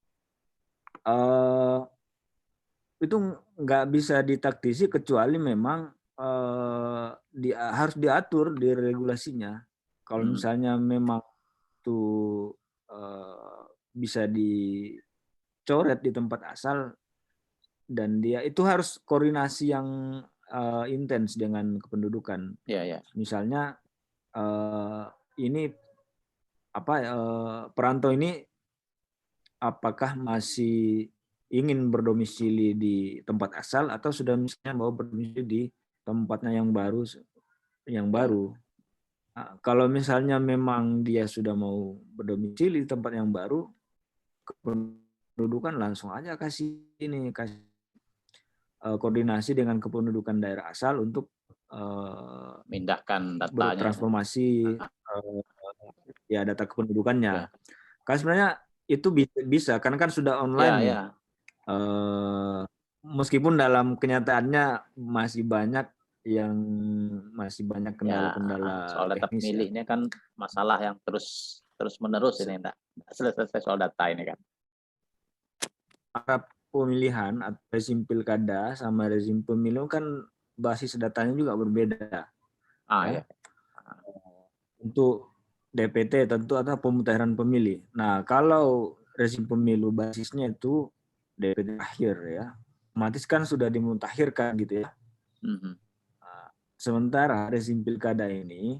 [SPEAKER 3] itu nggak bisa ditaktisi kecuali memang harus diatur di regulasinya. Kalau misalnya memang itu bisa dicoret di tempat asal dan dia itu harus koordinasi yang intens dengan kependudukan.
[SPEAKER 1] Iya.
[SPEAKER 3] Misalnya ini perantau ini apakah masih ingin berdomisili di tempat asal atau sudah misalnya mau berdomisili di tempatnya yang baru. Nah, kalau misalnya memang dia sudah mau berdomisili di tempat yang baru, kependudukan langsung aja kasih koordinasi dengan kependudukan daerah asal untuk
[SPEAKER 1] Mindahkan datanya.
[SPEAKER 3] bertransformasi data kependudukannya.
[SPEAKER 1] Ya.
[SPEAKER 3] Kan sebenarnya itu bisa karena kan sudah online nih.
[SPEAKER 1] Ya.
[SPEAKER 3] Meskipun dalam kenyataannya masih banyak kendala-kendala
[SPEAKER 1] soal data
[SPEAKER 3] teknis
[SPEAKER 1] pemilih
[SPEAKER 3] ya.
[SPEAKER 1] ini kan masalah yang terus menerus ini, enggak selesai soal data ini kan.
[SPEAKER 3] Para pemilihan atau rezim pilkada sama rezim pemilu kan basis datanya juga berbeda.
[SPEAKER 1] Ya.
[SPEAKER 3] Untuk DPT tentu atau pemutahiran pemilih. Nah, kalau rezim pemilu basisnya itu DPT akhir ya, otomatis kan sudah dimutakhirkan gitu ya. Nah, sementara rezim pilkada ini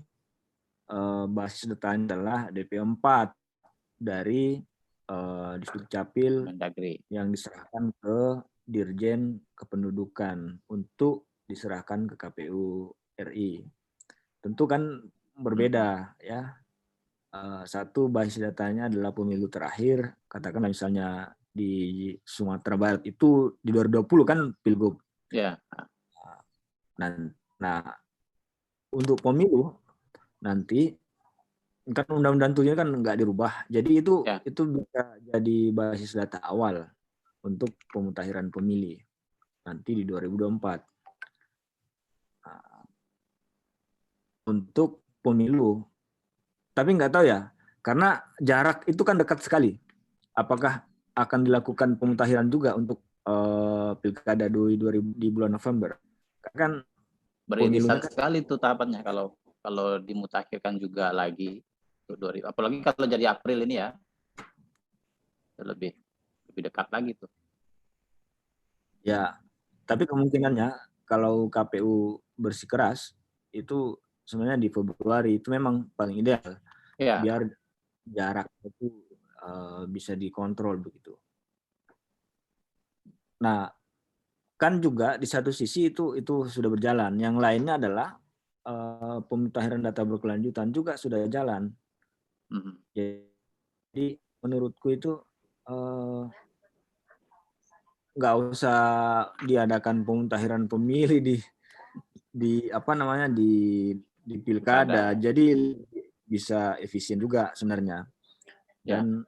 [SPEAKER 3] basis datanya adalah DP4 dari Distrik Capil
[SPEAKER 1] Mendagri
[SPEAKER 3] yang diserahkan ke Dirjen Kependudukan untuk diserahkan ke KPU RI. Tentu kan berbeda ya. Satu basis datanya adalah pemilu terakhir, katakanlah misalnya di Sumatera Barat itu di 2020 kan Pilgub.
[SPEAKER 1] Ya.
[SPEAKER 3] Nah, untuk pemilu nanti kan undang-undang tujuh kan nggak dirubah, jadi itu bisa jadi basis data awal untuk pemutakhiran pemilih nanti di 2024. Untuk pemilu, tapi nggak tahu ya, karena jarak itu kan dekat sekali. Apakah akan dilakukan pemutakhiran juga untuk pilkada di bulan November? Kan
[SPEAKER 1] beririsan sekali itu tahapannya kalau dimutakhirkan juga lagi. Apalagi kalau jadi April ini ya, lebih dekat lagi tuh.
[SPEAKER 3] Ya, tapi kemungkinannya kalau KPU bersikeras itu sebenarnya di Februari itu memang paling ideal.
[SPEAKER 1] Ya.
[SPEAKER 3] Biar jarak itu bisa dikontrol begitu. Nah, kan juga di satu sisi itu sudah berjalan. Yang lainnya adalah pemutakhiran data berkelanjutan juga sudah jalan. Jadi menurutku itu nggak usah diadakan pemutakhiran pemilih di pilkada. Jadi bisa efisien juga sebenarnya. Dan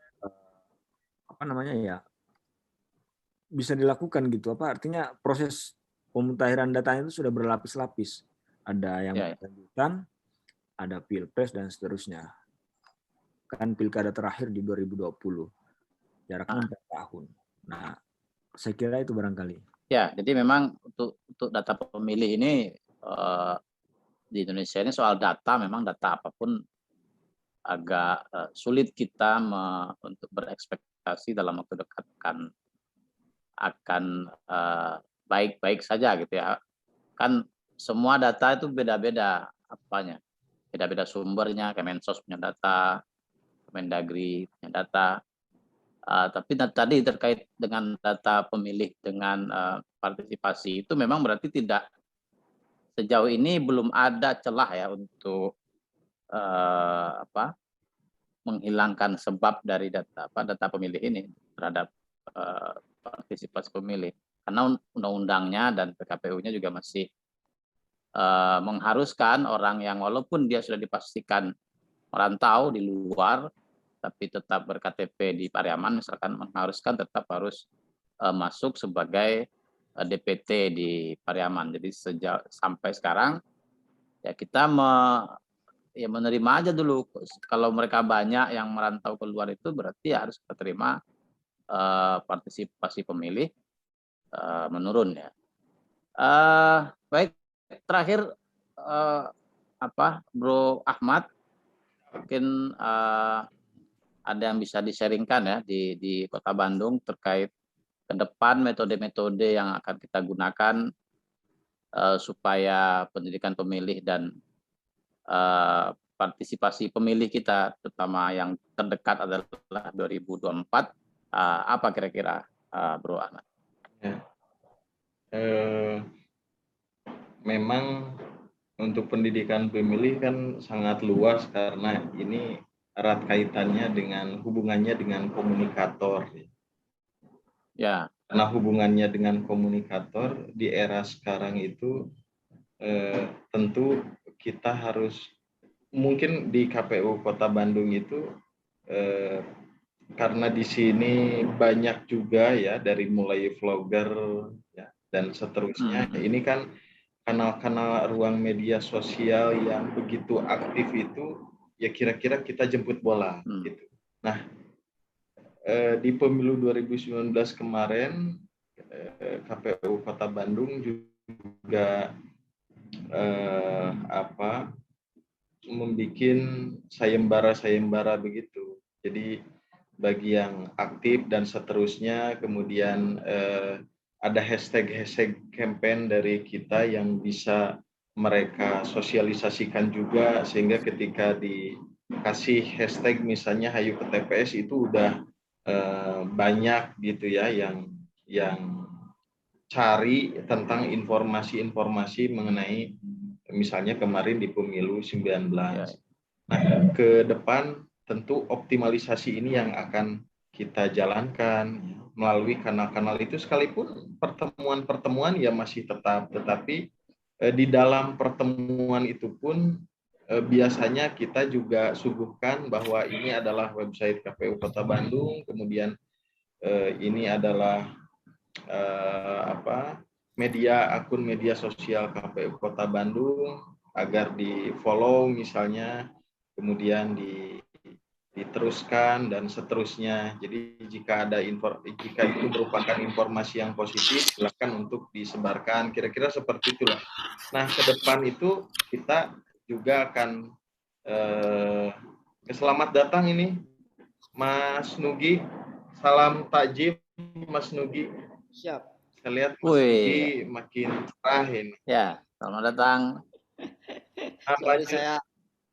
[SPEAKER 3] bisa dilakukan gitu. Artinya proses pemutakhiran datanya itu sudah berlapis-lapis. Ada yang berkelanjutan, ada pilpres dan seterusnya. Kan pilkada terakhir di 2020. Jaraknya 4 tahun. Nah, saya kira itu barangkali.
[SPEAKER 1] Ya, jadi memang untuk data pemilih ini di Indonesia ini soal data, memang data apapun agak sulit kita untuk berekspektasi dalam waktu dekat akan baik-baik saja gitu ya. Kan semua data itu beda-beda apanya. Beda-beda sumbernya, Kemensos punya data, Kemendagri punya data. Tapi tadi terkait dengan data pemilih dengan partisipasi itu memang berarti tidak sejauh ini belum ada celah ya untuk menghilangkan sebab dari data pemilih ini terhadap partisipasi pemilih, karena undang-undangnya dan PKPU-nya juga masih mengharuskan orang yang walaupun dia sudah dipastikan merantau di luar tapi tetap berKTP di Pariaman misalkan, mengharuskan tetap harus masuk sebagai DPT di Pariaman. Jadi sampai sekarang ya kita menerima aja dulu. Kalau mereka banyak yang merantau keluar itu berarti ya harus kita terima partisipasi pemilih menurun ya. Baik, terakhir Bro Ahmad, mungkin ada yang bisa di-sharingkan ya di Kota Bandung terkait ke depan metode-metode yang akan kita gunakan supaya pendidikan pemilih dan partisipasi pemilih kita, terutama yang terdekat adalah 2024, apa kira-kira Bro Ahmad?
[SPEAKER 2] Ya. Memang untuk pendidikan pemilih kan sangat luas karena ini erat kaitannya dengan hubungannya dengan komunikator.
[SPEAKER 1] Ya.
[SPEAKER 2] Karena hubungannya dengan komunikator di era sekarang itu tentu kita harus, mungkin di KPU Kota Bandung itu karena di sini banyak juga ya dari mulai vlogger ya, dan seterusnya. Ini kan kanal-kanal ruang media sosial yang begitu aktif itu ya kira-kira kita jemput bola gitu. Nah, di pemilu 2019 kemarin KPU Kota Bandung juga membuat sayembara begitu. Jadi bagi yang aktif dan seterusnya, kemudian ada hashtag campaign dari kita yang bisa mereka sosialisasikan juga, sehingga ketika dikasih hashtag misalnya Hayu ke TPS itu udah banyak gitu ya yang cari tentang informasi-informasi mengenai misalnya kemarin di pemilu 19. Nah, ke depan tentu optimalisasi ini yang akan kita jalankan melalui kanal-kanal itu, sekalipun pertemuan-pertemuan ya masih tetapi di dalam pertemuan itu pun biasanya kita juga suguhkan bahwa ini adalah website KPU Kota Bandung, kemudian ini adalah akun media sosial KPU Kota Bandung agar di-follow misalnya, kemudian diteruskan dan seterusnya. Jadi jika itu merupakan informasi yang positif, silakan untuk disebarkan. Kira-kira seperti itulah. Nah, ke depan itu kita juga akan selamat datang ini Mas Nugi. Salam takjim Mas Nugi.
[SPEAKER 4] Siap.
[SPEAKER 2] Saya lihat Mas Nugi makin cerah ini.
[SPEAKER 1] Ya, selamat datang.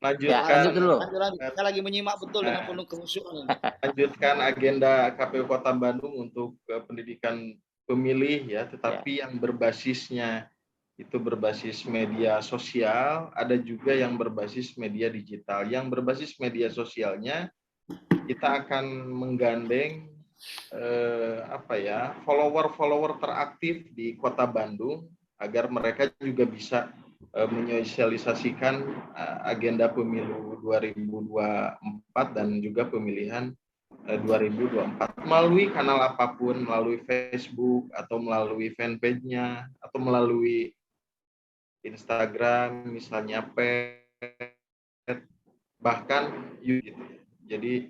[SPEAKER 2] Lanjutkan
[SPEAKER 1] dulu.
[SPEAKER 4] Saya lagi menyimak betul dengan penuh kehusuan.
[SPEAKER 2] Lanjutkan agenda KPU Kota Bandung untuk pendidikan pemilih ya, tetapi yang berbasisnya itu berbasis media sosial, ada juga yang berbasis media digital. Yang berbasis media sosialnya kita akan menggandeng follower teraktif di Kota Bandung agar mereka juga bisa menyosialisasikan agenda pemilu 2024 dan juga pemilihan 2024 melalui kanal apapun, melalui Facebook atau melalui fanpage-nya atau melalui Instagram misalnya, bahkan YouTube. Jadi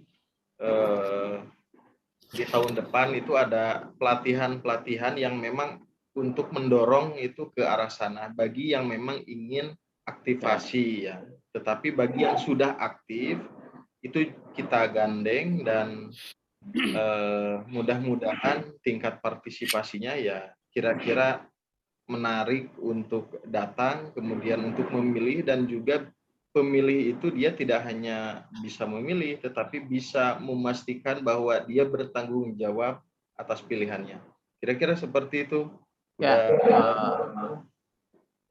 [SPEAKER 2] di tahun depan itu ada pelatihan yang memang untuk mendorong itu ke arah sana bagi yang memang ingin aktivasi ya. Tetapi bagi yang sudah aktif itu kita gandeng dan mudah-mudahan tingkat partisipasinya ya kira-kira menarik untuk datang, kemudian untuk memilih, dan juga pemilih itu dia tidak hanya bisa memilih, tetapi bisa memastikan bahwa dia bertanggung jawab atas pilihannya. Kira-kira seperti itu.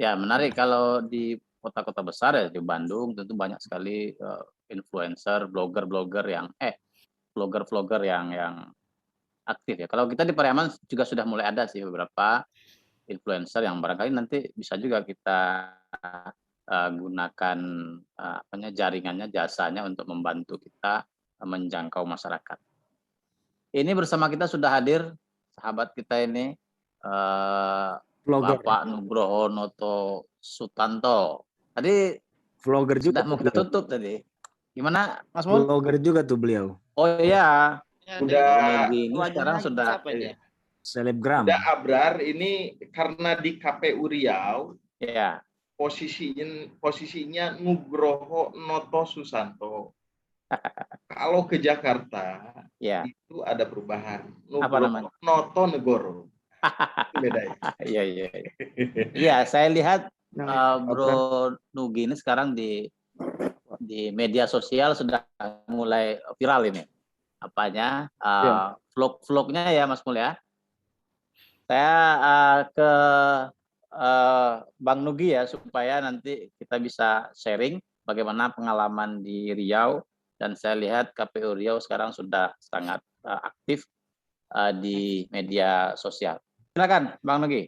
[SPEAKER 1] Ya, menarik kalau di kota-kota besar ya, di Bandung tentu banyak sekali influencer, blogger-blogger vlogger-vlogger yang aktif ya. Kalau kita di Pariaman juga sudah mulai ada sih beberapa influencer yang barangkali nanti bisa juga kita gunakan jaringannya, jasanya untuk membantu kita menjangkau masyarakat. Ini bersama kita sudah hadir sahabat kita ini
[SPEAKER 3] Vlogger.
[SPEAKER 1] Bapak Nugroho Noto Sutanto. Tadi
[SPEAKER 3] Vlogger juga
[SPEAKER 1] sudah mau kita
[SPEAKER 3] beliau.
[SPEAKER 1] tutup tadi. Gimana Mas Mul?
[SPEAKER 3] Vlogger juga tuh beliau.
[SPEAKER 1] Oh iya,
[SPEAKER 4] Ya,
[SPEAKER 2] Udah
[SPEAKER 1] ini
[SPEAKER 4] wajahnya
[SPEAKER 1] sekarang sudah
[SPEAKER 4] siapa dia?
[SPEAKER 3] Selebgram.
[SPEAKER 2] Udah Abrar ini karena di KPU Riau
[SPEAKER 1] ya.
[SPEAKER 2] posisinya Nugroho Noto Susanto. Kalau ke Jakarta
[SPEAKER 1] Ya.
[SPEAKER 2] itu ada perubahan.
[SPEAKER 1] Apa namanya?
[SPEAKER 2] Nugroho Noto Negoro. Beda ya.
[SPEAKER 1] Iya, iya. Iya, saya lihat Bro Nugi ini sekarang di media sosial sudah mulai viral ini. Apanya? Vlog-vlognya ya Mas Mul ya. Saya ke Bang Nugi ya supaya nanti kita bisa sharing bagaimana pengalaman di Riau, dan saya lihat KPU Riau sekarang sudah sangat aktif di media sosial. Silakan Bang Nugi.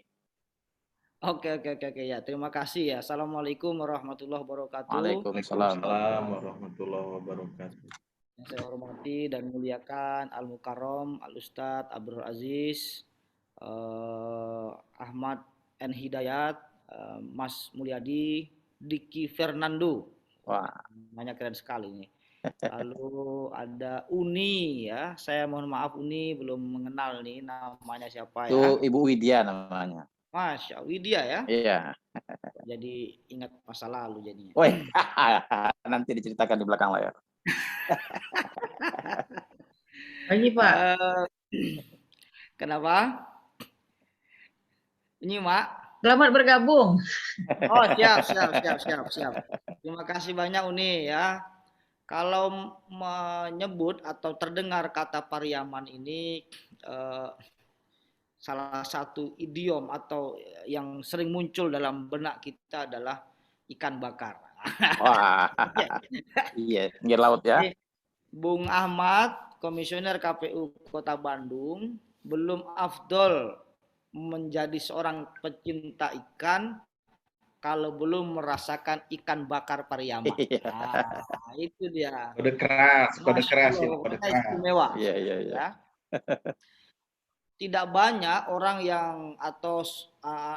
[SPEAKER 4] Oke ya. Terima kasih ya. Assalamualaikum warahmatullahi wabarakatuh.
[SPEAKER 1] Waalaikumsalam.
[SPEAKER 2] Waalaikumsalam warahmatullahi wabarakatuh.
[SPEAKER 4] Yang saya hormati dan muliakan Al Mukarrom, Al Ustadz Abdul Aziz, Ahmad N Hidayat, Mas Mulyadi, Diki Fernando.
[SPEAKER 1] Wah,
[SPEAKER 4] namanya keren sekali nih. Lalu ada Uni ya, saya mohon maaf Uni belum mengenal nih namanya siapa ya.
[SPEAKER 1] itu Ibu Widya namanya.
[SPEAKER 4] Masya Widya ya.
[SPEAKER 1] Iya.
[SPEAKER 4] Jadi ingat masa lalu jadinya.
[SPEAKER 1] Woi, nanti diceritakan di belakang layar.
[SPEAKER 5] Pagi Pak.
[SPEAKER 4] Kenapa? Menyimak.
[SPEAKER 5] Selamat bergabung.
[SPEAKER 4] Oh siap. Terima kasih banyak Uni ya. Kalau menyebut atau terdengar kata Pariaman ini salah satu idiom atau yang sering muncul dalam benak kita adalah ikan bakar.
[SPEAKER 1] Wah, iya, pinggir laut ya.
[SPEAKER 4] Bung Ahmad, Komisioner KPU Kota Bandung, belum afdol menjadi seorang pecinta ikan kalau belum merasakan ikan bakar Pariaman. Nah, itu dia.
[SPEAKER 2] Kode keras
[SPEAKER 4] kode istimewa.
[SPEAKER 1] Iya.
[SPEAKER 4] Tidak banyak orang yang atau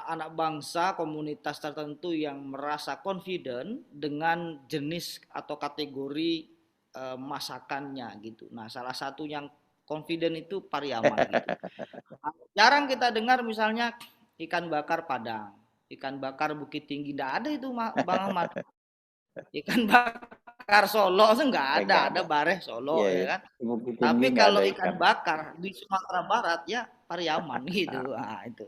[SPEAKER 4] anak bangsa komunitas tertentu yang merasa confident dengan jenis atau kategori masakannya gitu. Nah, salah satu yang confident itu Pariaman gitu. Jarang kita dengar misalnya ikan bakar Padang, ikan bakar Bukit Tinggi, tidak ada itu Bang Ahmad. Ikan bakar Solo enggak ada Bareh Solo ya kan. Tapi kalau ikan bakar di Sumatera Barat ya Pariaman gitu. Nah, itu.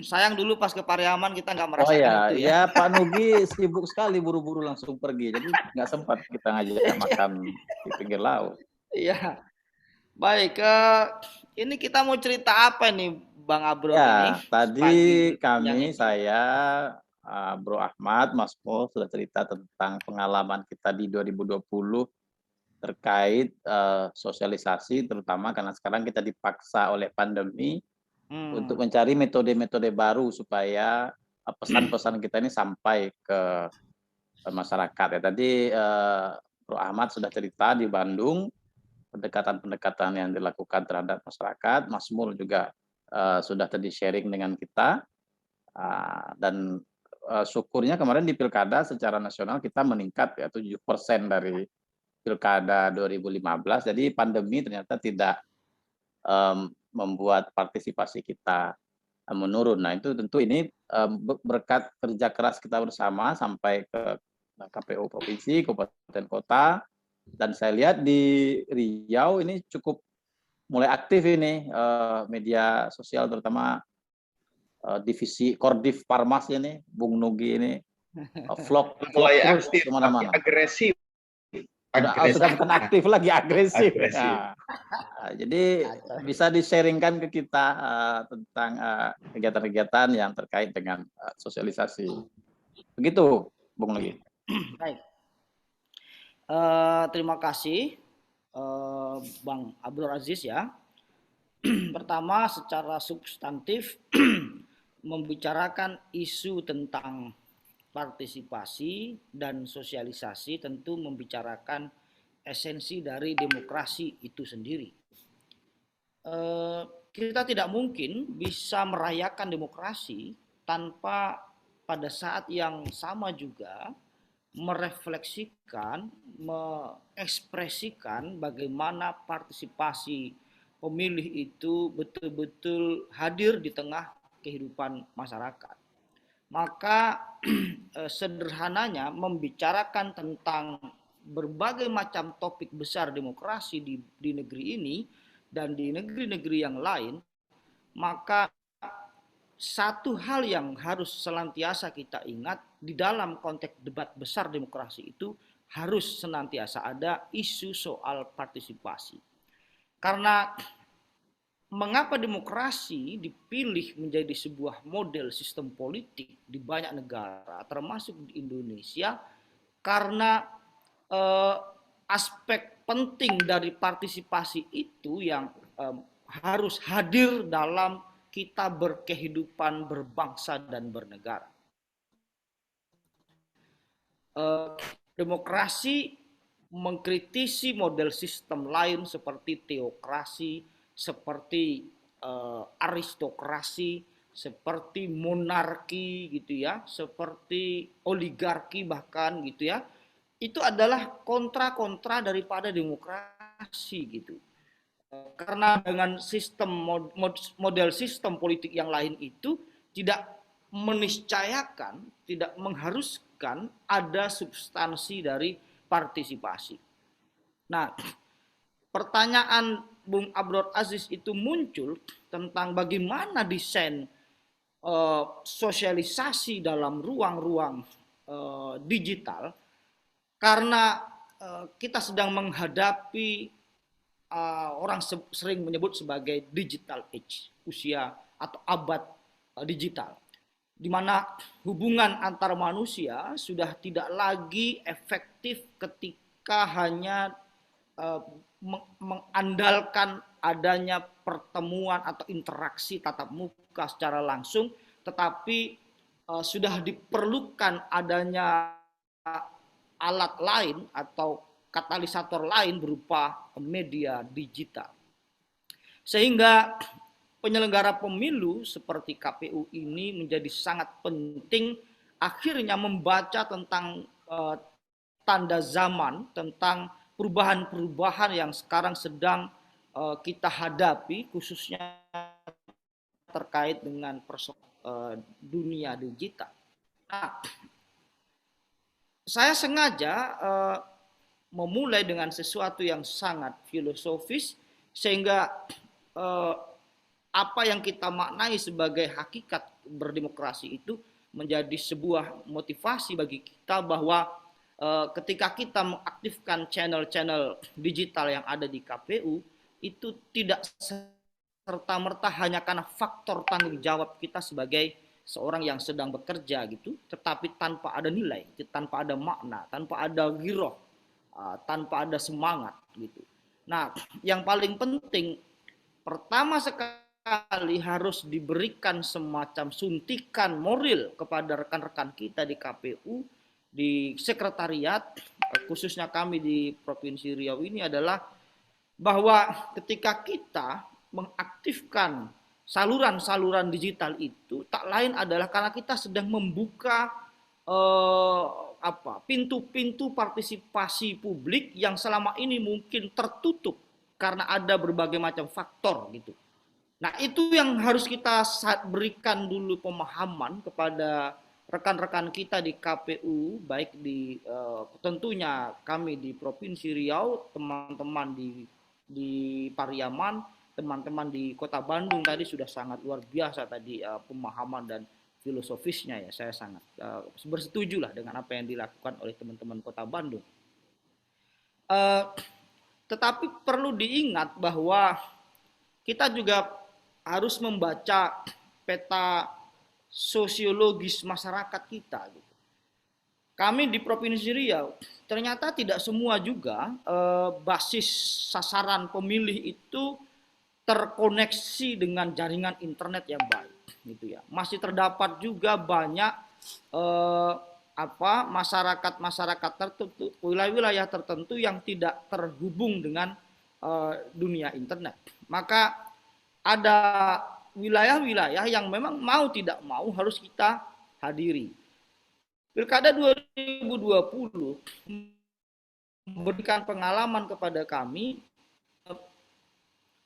[SPEAKER 4] Sayang dulu pas ke Pariaman kita nggak merasakan itu ya.
[SPEAKER 1] Ya Pak Nugi sibuk sekali buru-buru langsung pergi, jadi nggak sempat kita ngajak makan di pinggir laut.
[SPEAKER 4] Iya. Baik, ini kita mau cerita apa nih Bang Abro
[SPEAKER 1] ya,
[SPEAKER 4] ini?
[SPEAKER 1] Tadi saya Bro Ahmad, Mas Mul sudah cerita tentang pengalaman kita di 2020 terkait sosialisasi, terutama karena sekarang kita dipaksa oleh pandemi untuk mencari metode-metode baru supaya pesan-pesan kita ini sampai ke masyarakat. Ya, tadi Bro Ahmad sudah cerita di Bandung pendekatan-pendekatan yang dilakukan terhadap masyarakat. Mas Mul juga sudah tadi sharing dengan kita, dan syukurnya kemarin di pilkada secara nasional kita meningkat ya 7% dari pilkada 2015. Jadi pandemi ternyata tidak membuat partisipasi kita menurun. Nah, itu tentu ini berkat kerja keras kita bersama sampai ke KPU provinsi, kabupaten kota, dan saya lihat di Riau ini cukup mulai aktif ini media sosial, terutama divisi Kordiv Parmas ini, Bung Nugi ini vlog
[SPEAKER 2] mulai
[SPEAKER 1] terus
[SPEAKER 2] aktif,
[SPEAKER 1] kemana-mana.
[SPEAKER 2] agresif.
[SPEAKER 1] sudah bukan aktif lagi, agresif.
[SPEAKER 2] Agresif.
[SPEAKER 1] Jadi bisa di-sharingkan ke kita tentang kegiatan-kegiatan yang terkait dengan sosialisasi. Begitu, Bung Lagi.
[SPEAKER 4] Baik. Terima kasih Bang Abdul Aziz ya. Pertama, secara substantif membicarakan isu tentang partisipasi dan sosialisasi, tentu membicarakan esensi dari demokrasi itu sendiri. Kita tidak mungkin bisa merayakan demokrasi tanpa pada saat yang sama juga merefleksikan, mengekspresikan bagaimana partisipasi pemilih itu betul-betul hadir di tengah kehidupan masyarakat. Maka sederhananya membicarakan tentang berbagai macam topik besar demokrasi di negeri ini dan di negeri-negeri yang lain, maka satu hal yang harus senantiasa kita ingat di dalam konteks debat besar demokrasi itu harus senantiasa ada isu soal partisipasi. Karena mengapa demokrasi dipilih menjadi sebuah model sistem politik di banyak negara, termasuk di Indonesia, karena aspek penting dari partisipasi itu yang harus hadir dalam kita berkehidupan berbangsa dan bernegara. Demokrasi mengkritisi model sistem lain seperti teokrasi, seperti aristokrasi, seperti monarki gitu ya, seperti oligarki bahkan gitu ya. Itu adalah kontra-kontra daripada demokrasi gitu. Karena dengan sistem model sistem politik yang lain itu tidak meniscayakan, tidak mengharuskan ada substansi dari partisipasi. Nah, pertanyaan Bung Abdul Aziz itu muncul tentang bagaimana desain sosialisasi dalam ruang-ruang digital, karena kita sedang menghadapi orang sering menyebut sebagai digital age, usia atau abad digital, di mana hubungan antar manusia sudah tidak lagi efektif ketika hanya mengandalkan adanya pertemuan atau interaksi tatap muka secara langsung, tetapi sudah diperlukan adanya alat lain atau katalisator lain berupa media digital. Sehingga penyelenggara pemilu seperti KPU ini menjadi sangat penting akhirnya membaca tentang tanda zaman, tentang perubahan-perubahan yang sekarang sedang kita hadapi, khususnya terkait dengan dunia digital. Nah, saya sengaja memulai dengan sesuatu yang sangat filosofis, sehingga apa yang kita maknai sebagai hakikat berdemokrasi itu menjadi sebuah motivasi bagi kita bahwa ketika kita mengaktifkan channel-channel digital yang ada di KPU, itu tidak serta-merta hanya karena faktor tanggung jawab kita sebagai seorang yang sedang bekerja gitu, tetapi tanpa ada nilai, tanpa ada makna, tanpa ada giroh, tanpa ada semangat gitu. Nah, yang paling penting pertama sekali harus diberikan semacam suntikan moral kepada rekan-rekan kita di KPU, di sekretariat, khususnya kami di Provinsi Riau ini adalah bahwa ketika kita mengaktifkan saluran-saluran digital itu tak lain adalah karena kita sedang membuka pintu-pintu partisipasi publik yang selama ini mungkin tertutup karena ada berbagai macam faktor gitu. Nah, itu yang harus kita berikan dulu pemahaman kepada rekan-rekan kita di KPU, baik di tentunya kami di Provinsi Riau, teman-teman di Pariaman, teman-teman di Kota Bandung tadi sudah sangat luar biasa tadi pemahaman dan filosofisnya ya. Saya sangat bersetuju lah dengan apa yang dilakukan oleh teman-teman Kota Bandung. Eh, tetapi perlu diingat bahwa kita juga harus membaca peta sosiologis masyarakat kita. Kami di Provinsi Riau ternyata tidak semua juga basis sasaran pemilih itu terkoneksi dengan jaringan internet yang baik, gitu ya. Masih terdapat juga banyak masyarakat tertentu, wilayah-wilayah tertentu yang tidak terhubung dengan dunia internet. Maka ada wilayah-wilayah yang memang mau tidak mau harus kita hadiri. Pilkada 2020 memberikan pengalaman kepada kami,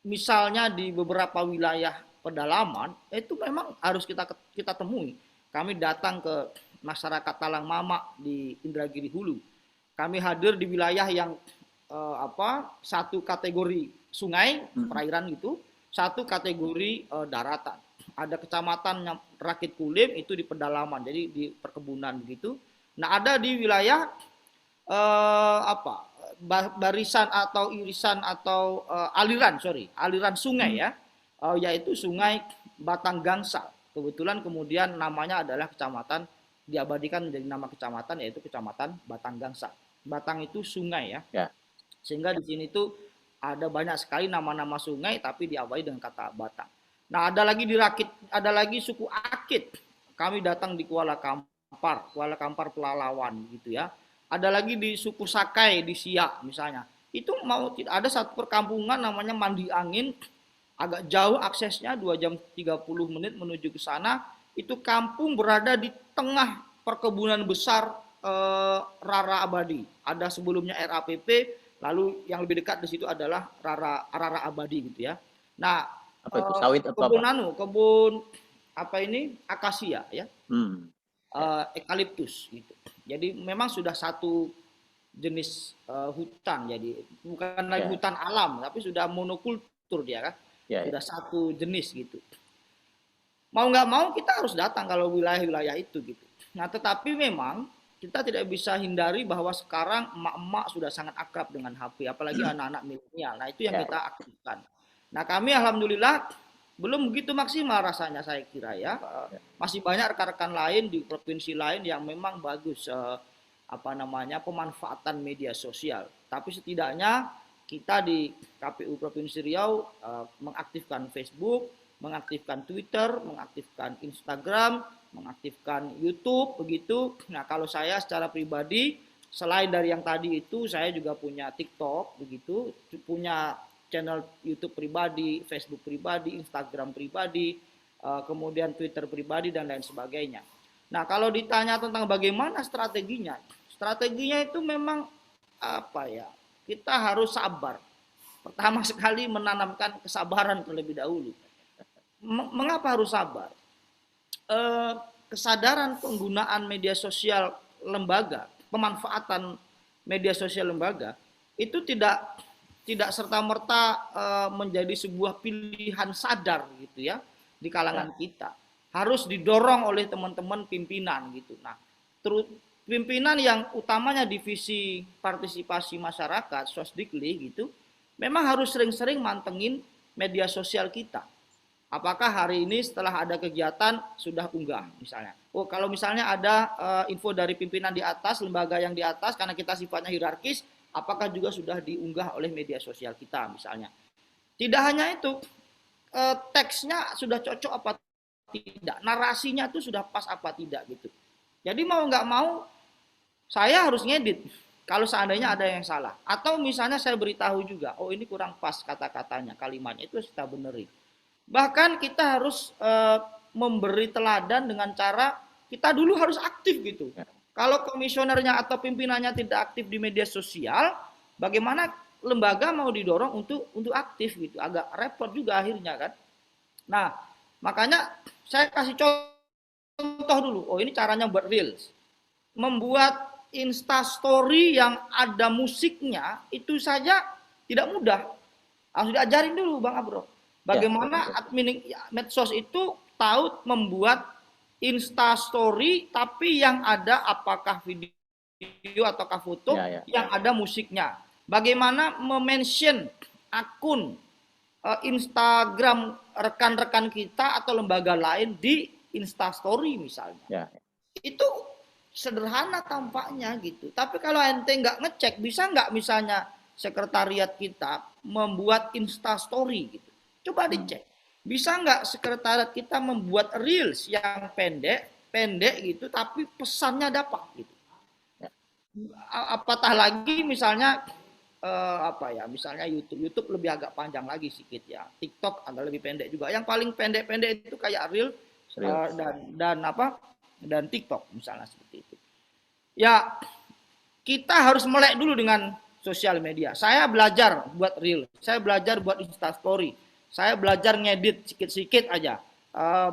[SPEAKER 4] misalnya di beberapa wilayah pedalaman, itu memang harus kita temui. Kami datang ke masyarakat Talang Mamak di Indragiri Hulu. Kami hadir di wilayah yang satu kategori sungai, perairan itu, satu kategori daratan. Ada kecamatan Rakit Kulim itu di pedalaman, jadi di perkebunan begitu. Nah, ada di wilayah barisan atau irisan atau aliran sungai ya, yaitu Sungai Batang Gangsal. Kebetulan kemudian namanya adalah kecamatan, diabadikan menjadi nama kecamatan, yaitu Kecamatan Batang Gangsal. Batang itu sungai ya. Sehingga di sini tuh ada banyak sekali nama-nama sungai tapi diawali dengan kata Batang. Nah, ada lagi di Rakit, ada lagi suku Akit. Kami datang di Kuala Kampar Pelalawan gitu ya. Ada lagi di suku Sakai di Siak misalnya. Itu ada satu perkampungan namanya Mandi Angin, agak jauh aksesnya 2 jam 30 menit menuju ke sana. Itu kampung berada di tengah perkebunan besar Rara Abadi. Ada sebelumnya RAPP, lalu yang lebih dekat di situ adalah Rara Abadi gitu ya. Nah,
[SPEAKER 1] apa itu sawit atau
[SPEAKER 4] kebun akasia ya, eukaliptus gitu. Jadi memang sudah satu jenis hutan, jadi bukan lagi hutan alam tapi sudah monokultur dia kan, sudah satu jenis gitu. Mau nggak mau kita harus datang kalau wilayah-wilayah itu gitu. Nah, tetapi memang kita tidak bisa hindari bahwa sekarang emak-emak sudah sangat akrab dengan HP, apalagi anak-anak milenial. Nah, itu yang kita aktifkan. Nah, kami alhamdulillah belum begitu maksimal rasanya saya kira ya. Masih banyak rekan-rekan lain di provinsi lain yang memang bagus pemanfaatan media sosial. Tapi setidaknya kita di KPU Provinsi Riau mengaktifkan Facebook, mengaktifkan Twitter, mengaktifkan Instagram, mengaktifkan YouTube begitu. Nah, kalau saya secara pribadi selain dari yang tadi itu, saya juga punya TikTok begitu, punya channel YouTube pribadi, Facebook pribadi, Instagram pribadi, kemudian Twitter pribadi dan lain sebagainya. Nah, kalau ditanya tentang bagaimana strateginya itu memang kita harus sabar. Pertama sekali menanamkan kesabaran terlebih dahulu. Mengapa harus sabar? Kesadaran penggunaan media sosial lembaga, pemanfaatan media sosial lembaga itu tidak serta-merta menjadi sebuah pilihan sadar gitu ya di kalangan kita. Harus didorong oleh teman-teman pimpinan gitu. Nah, pimpinan yang utamanya divisi partisipasi masyarakat, Sosdikli gitu, memang harus sering-sering mantengin media sosial kita. Apakah hari ini setelah ada kegiatan sudah unggah misalnya. Oh, kalau misalnya ada info dari pimpinan di atas, lembaga yang di atas, karena kita sifatnya hierarkis, apakah juga sudah diunggah oleh media sosial kita misalnya. Tidak hanya itu, teksnya sudah cocok apa tidak, narasinya itu sudah pas apa tidak gitu. Jadi mau nggak mau, saya harus ngedit kalau seandainya ada yang salah. Atau misalnya saya beritahu juga, oh ini kurang pas kata-katanya, kalimatnya, itu kita benerin. Bahkan kita harus memberi teladan dengan cara kita dulu harus aktif gitu. Kalau komisionernya atau pimpinannya tidak aktif di media sosial, bagaimana lembaga mau didorong untuk aktif gitu? Agak repot juga akhirnya kan. Nah, makanya saya kasih contoh dulu. Oh, ini caranya buat reels. Membuat Instastory yang ada musiknya itu saja tidak mudah. Harus diajarin dulu Bang Abro. Bagaimana admin medsos itu tahu membuat Instastory tapi yang ada apakah video ataukah foto yang ada musiknya. bagaimana mention akun Instagram rekan-rekan kita atau lembaga lain di Instastory misalnya.
[SPEAKER 1] Ya.
[SPEAKER 4] Itu sederhana tampaknya gitu. Tapi kalau ente nggak ngecek, bisa nggak misalnya sekretariat kita membuat Instastory gitu. Coba dicek. Bisa nggak sekretariat kita membuat reels yang pendek gitu, tapi pesannya dapat gitu. Apatah lagi misalnya misalnya YouTube lebih agak panjang lagi sedikit ya. TikTok agak lebih pendek juga. Yang paling pendek-pendek itu kayak reel dan TikTok misalnya seperti itu. Ya, kita harus melek dulu dengan sosial media. Saya belajar buat reel, saya belajar buat Instastory, saya belajar ngedit sedikit-sedikit aja.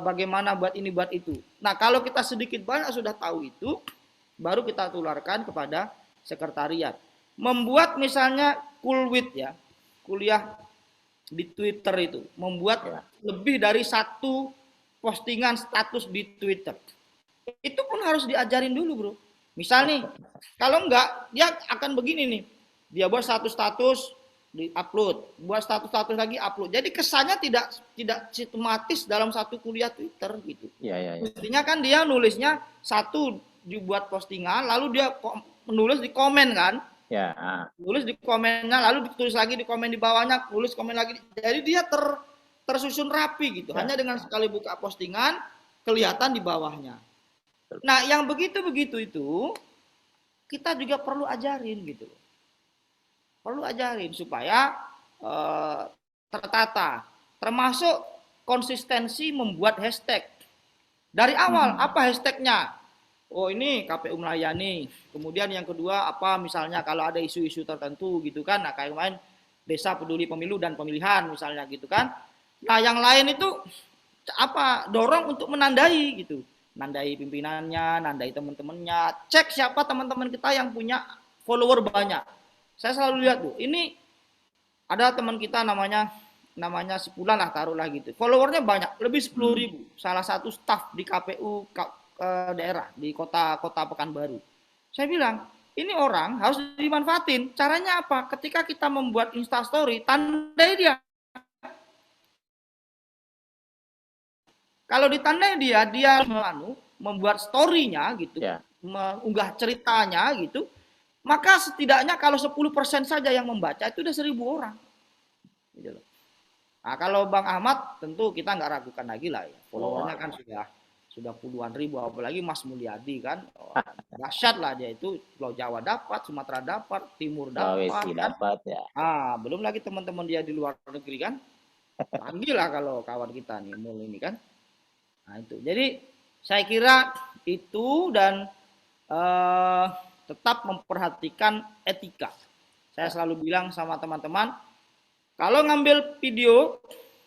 [SPEAKER 4] Bagaimana buat ini buat itu. Nah, kalau kita sedikit banyak sudah tahu itu, baru kita tularkan kepada sekretariat. Membuat misalnya Coolwith ya, kuliah di Twitter itu, membuat lebih dari 1 postingan status di Twitter. Itu pun harus diajarin dulu, Bro. Misal nih, kalau enggak, dia akan begini nih. Dia buat satu status, di-upload, buat status lagi upload. Jadi kesannya tidak sistematis dalam satu kuliah Twitter gitu.
[SPEAKER 1] Iya.
[SPEAKER 4] Mestinya kan dia nulisnya satu dibuat postingan, lalu dia menulis di komen kan?
[SPEAKER 1] Ya.
[SPEAKER 4] Tulis di komennya, lalu ditulis lagi di komen di bawahnya, tulis komen lagi. Jadi dia tersusun rapi gitu. Hanya dengan sekali buka postingan kelihatan di bawahnya. Nah, yang begitu-begitu itu kita juga perlu ajarin gitu. Perlu ajarin supaya tertata. Termasuk konsistensi membuat hashtag. Dari awal apa hashtagnya? Oh, ini KPU melayani. Kemudian yang kedua apa misalnya kalau ada isu-isu tertentu gitu kan. Nah, kayak kemarin Desa Peduli Pemilu dan Pemilihan misalnya gitu kan. Nah, yang lain itu dorong untuk menandai gitu. Nandai pimpinannya, nandai teman-temannya. Cek siapa teman-teman kita yang punya follower banyak. Saya selalu lihat tuh, ini ada teman kita namanya Sepulan lah, taruhlah gitu. Followernya banyak, lebih 10.000. Salah satu staf di KPU daerah di kota Pekanbaru. Saya bilang, ini orang harus dimanfaatin. Caranya apa? Ketika kita membuat Instastory, tandai dia. Kalau ditandai dia membuat story-nya gitu, mengunggah ceritanya gitu, maka setidaknya kalau 10% saja yang membaca itu udah 1.000 orang. Gitu. Nah, kalau Bang Ahmad tentu kita nggak ragukan lagi lah ya. Followernya kan sudah puluhan ribu, apalagi Mas Mulyadi kan. Dahsyat lah dia itu. Pulau Jawa dapat, Sumatera dapat, Timur dapat.
[SPEAKER 1] Dapat ya.
[SPEAKER 4] Belum lagi teman-teman dia di luar negeri kan. Panggil lah kalau kawan kita nih Mul ini kan. Nah itu. Jadi saya kira itu dan tetap memperhatikan etika. Saya selalu bilang sama teman-teman, kalau ngambil video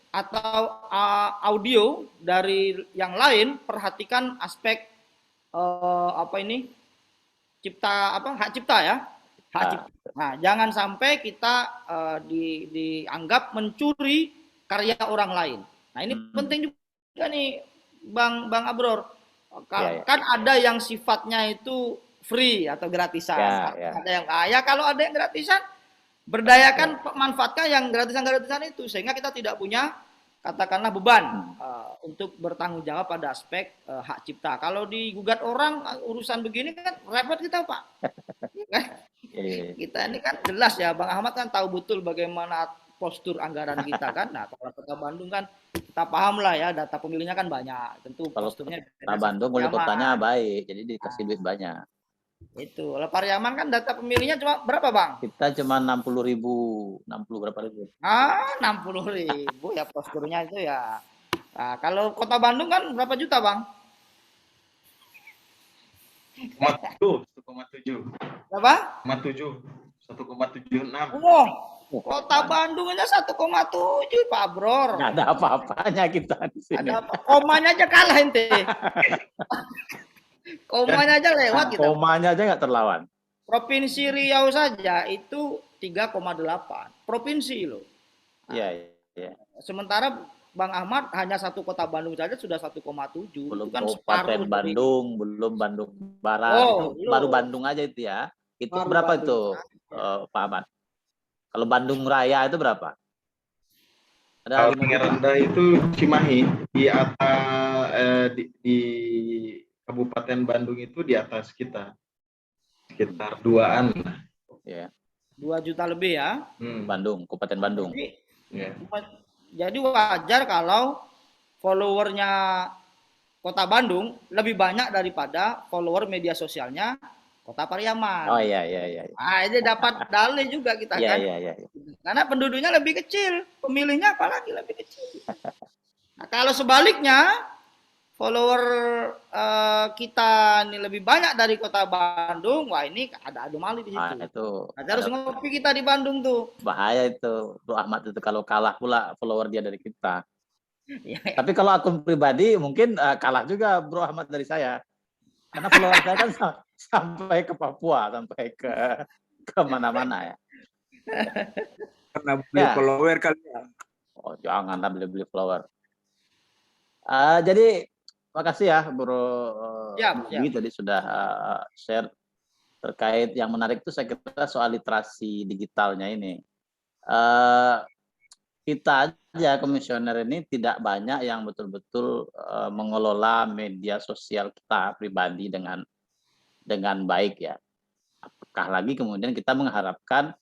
[SPEAKER 4] atau audio dari yang lain, perhatikan aspek hak cipta ya. Hak cipta. Nah, jangan sampai kita dianggap mencuri karya orang lain. Nah, ini penting juga nih, Bang Abror. Kan ada yang sifatnya itu free atau gratisan. Ada yang kalau ada yang gratisan, berdayakan manfaatkan yang gratisan itu sehingga kita tidak punya katakanlah beban untuk bertanggung jawab pada aspek hak cipta. Kalau digugat orang urusan begini kan repot kita, Pak. Kita ini kan jelas ya, Bang Ahmad kan tahu betul bagaimana postur anggaran kita kan. Nah, kalau Kota Bandung kan kita paham lah ya, data pemilihnya kan banyak. Tentu
[SPEAKER 1] kalau
[SPEAKER 4] posturnya
[SPEAKER 1] Kota Bandung wali kotanya baik, jadi dikasih duit banyak.
[SPEAKER 4] Itu. Kalau Pariaman kan data pemilihnya cuma berapa, Bang?
[SPEAKER 1] Kita cuma 60.000, 60 berapa ribu?
[SPEAKER 4] 60.000 ya posturnya itu ya. Nah, kalau Kota Bandung kan berapa juta, Bang?
[SPEAKER 2] 1,7.
[SPEAKER 4] Berapa?
[SPEAKER 2] 1,76.
[SPEAKER 4] Kota Bandung aja 1,7, Pak Bror.
[SPEAKER 1] Nggak ada apa-apanya kita di sini.
[SPEAKER 4] Ada apa? Komanya aja kalah ente. Komanya aja lewat kita.
[SPEAKER 1] Komanya aja nggak terlawan.
[SPEAKER 4] Provinsi Riau saja itu 3,8. Provinsi loh.
[SPEAKER 1] Iya.
[SPEAKER 4] Sementara Bang Ahmad hanya satu Kota Bandung saja sudah 1,7.
[SPEAKER 1] Belum
[SPEAKER 4] kan
[SPEAKER 1] Kabupaten Bandung, belum Bandung Barat. Baru Bandung aja itu ya. Itu baru berapa Bandung itu, Pak Ahmad? Kalau Bandung Raya itu berapa? Ada 5
[SPEAKER 2] Paling
[SPEAKER 1] juta.
[SPEAKER 2] rendah itu Cimahi di atas di Kabupaten Bandung itu di atas kita sekitar 2-an.
[SPEAKER 1] Ya,
[SPEAKER 4] 2 juta lebih ya.
[SPEAKER 1] Bandung, Kabupaten Bandung.
[SPEAKER 4] Jadi,
[SPEAKER 2] Ya.
[SPEAKER 4] jadi wajar kalau followernya Kota Bandung lebih banyak daripada follower media sosialnya Kota Pariaman.
[SPEAKER 1] Oh iya.
[SPEAKER 4] Nah, ini dapat dalih juga kita kan.
[SPEAKER 1] Iya.
[SPEAKER 4] Karena penduduknya lebih kecil, pemilihnya apalagi lebih kecil. Nah, kalau sebaliknya follower kita ini lebih banyak dari Kota Bandung, wah ini ada anomali di situ.
[SPEAKER 1] Itu
[SPEAKER 4] harus ngopi kita di Bandung tuh.
[SPEAKER 1] Bahaya itu, Bro Ahmad itu kalau kalah pula follower dia dari kita.
[SPEAKER 4] Ya.
[SPEAKER 1] Tapi kalau akun pribadi mungkin kalah juga Bro Ahmad dari saya. Karena follower saya kan sampai ke Papua, sampai ke mana-mana ya.
[SPEAKER 3] Karena beli follower kali ya.
[SPEAKER 1] Oh, jangan beli follower. Jadi makasih ya Bro Nugi tadi sudah share terkait yang menarik itu saya kira soal literasi digitalnya ini. Kita aja komisioner ini tidak banyak yang betul-betul mengelola media sosial kita pribadi dengan baik ya. Apakah lagi kemudian kita mengharapkan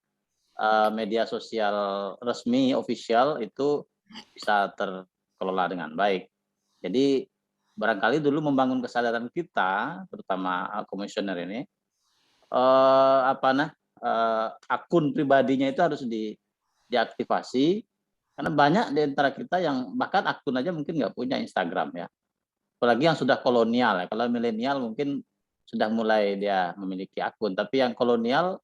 [SPEAKER 1] media sosial resmi official itu bisa terkelola dengan baik. Jadi barangkali dulu membangun kesadaran kita, terutama komisioner ini, akun pribadinya itu harus diaktifasi. Karena banyak di antara kita yang bahkan akun aja mungkin nggak punya Instagram ya. Apalagi yang sudah kolonial ya. Kalau milenial mungkin sudah mulai dia memiliki akun. Tapi yang kolonial,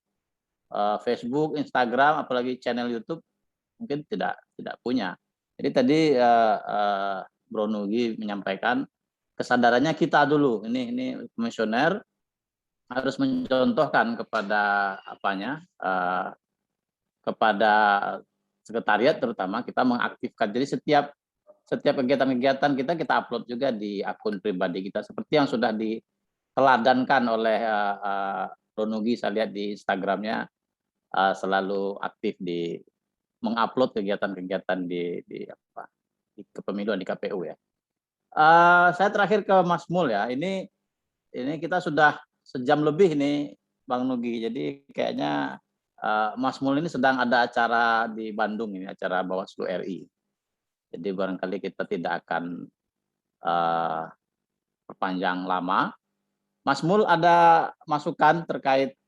[SPEAKER 1] Facebook, Instagram, apalagi channel YouTube mungkin tidak punya. Jadi tadi Bro Nugi menyampaikan kesadarannya kita dulu. Ini komisioner harus mencontohkan kepada kepada sekretariat terutama kita mengaktifkan. Jadi setiap kegiatan-kegiatan kita upload juga di akun pribadi kita seperti yang sudah diteladankan oleh Ronugi. Saya lihat di Instagramnya selalu aktif di mengupload kegiatan-kegiatan di kepemiluan di KPU ya. Saya terakhir ke Mas Mul ya. Ini kita sudah sejam lebih nih Bang Nugi. Jadi kayaknya Mas Mul ini sedang ada acara di Bandung ini, acara Bawaslu RI. Jadi barangkali kita tidak akan perpanjang lama. Mas Mul ada masukan terkait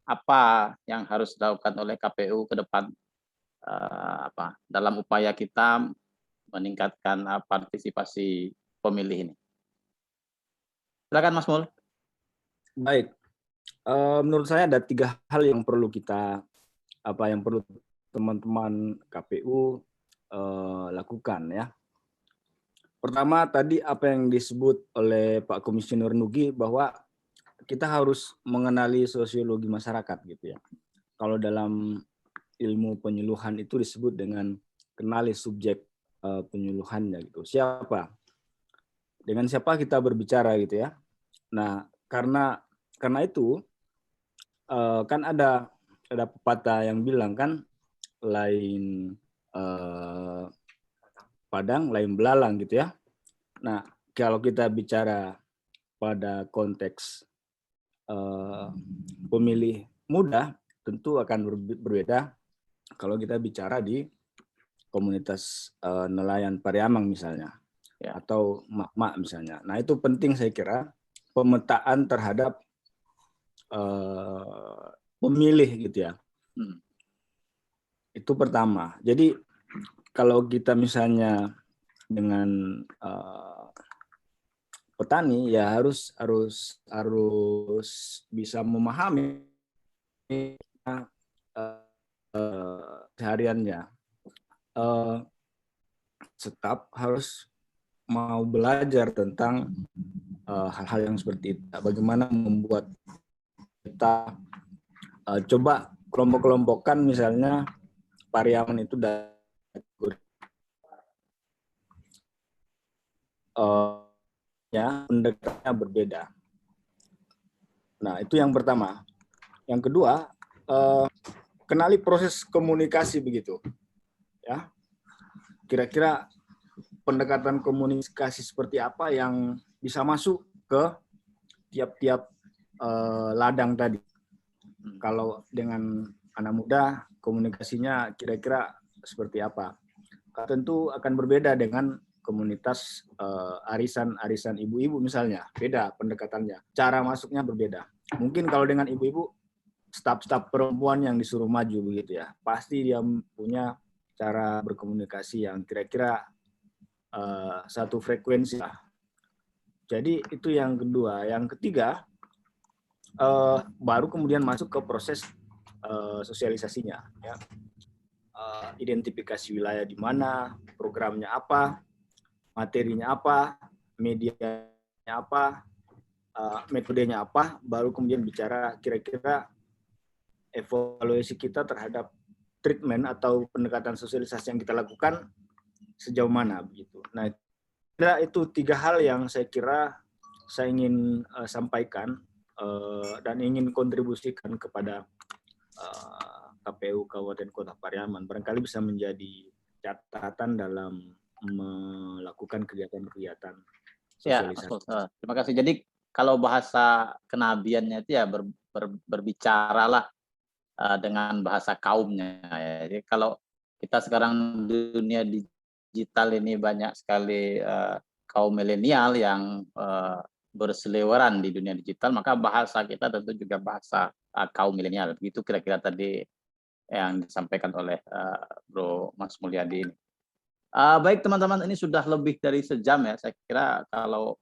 [SPEAKER 1] apa yang harus dilakukan oleh KPU ke depan dalam upaya kita meningkatkan partisipasi pemilih ini? Silakan Mas Mul.
[SPEAKER 3] Baik. Menurut saya ada 3 hal yang perlu teman-teman KPU lakukan ya. Pertama tadi apa yang disebut oleh Pak Komisioner Nugi bahwa kita harus mengenali sosiologi masyarakat gitu ya. Kalau dalam ilmu penyuluhan itu disebut dengan kenali subjek penyuluhannya gitu. Dengan siapa kita berbicara gitu ya. Nah, karena itu kan ada pepatah yang bilang kan lain padang lain belalang gitu ya. Nah, kalau kita bicara pada konteks pemilih muda tentu akan berbeda kalau kita bicara di komunitas nelayan Pariamang misalnya ya, atau mak-mak misalnya. Nah, itu penting saya kira pemetaan terhadap pemilih gitu ya. Itu pertama. Jadi kalau kita misalnya dengan petani ya harus bisa memahami sehariannya. Tetap harus mau belajar tentang hal-hal yang seperti itu. Bagaimana membuat kita coba kelompok-kelompokkan misalnya Pariaman itu dari pendekatannya berbeda. Nah, itu yang pertama. Yang kedua, kenali proses komunikasi begitu. Ya. Kira-kira pendekatan komunikasi seperti apa yang bisa masuk ke tiap-tiap ladang tadi. Kalau dengan anak muda komunikasinya kira-kira seperti apa? Tentu akan berbeda dengan komunitas arisan ibu-ibu misalnya, beda pendekatannya. Cara masuknya berbeda. Mungkin kalau dengan ibu-ibu, staf-staf perempuan yang disuruh maju begitu ya, pasti dia punya cara berkomunikasi yang kira-kira satu frekuensi lah. Jadi itu yang kedua. Yang ketiga, baru kemudian masuk ke proses sosialisasinya. Ya. Identifikasi wilayah di mana, programnya apa, materinya apa, medianya apa, metodenya apa, baru kemudian bicara kira-kira evaluasi kita terhadap treatment atau pendekatan sosialisasi yang kita lakukan sejauh mana begitu. Nah, itu 3 hal yang saya kira saya ingin sampaikan dan ingin kontribusikan kepada KPU Kabupaten Kota Pariaman. Barangkali bisa menjadi catatan dalam melakukan kegiatan-kegiatan sosialisasi.
[SPEAKER 1] Ya, terima kasih. Jadi kalau bahasa kenabiannya itu ya berbicaralah dengan bahasa kaumnya. Ya. Jadi kalau kita sekarang dunia digital ini banyak sekali kaum milenial yang berseliweran di dunia digital, maka bahasa kita tentu juga bahasa kaum milenial. Begitu kira-kira tadi yang disampaikan oleh Bro Mas Mulyadi ini. Baik teman-teman, ini sudah lebih dari sejam ya. Saya kira kalau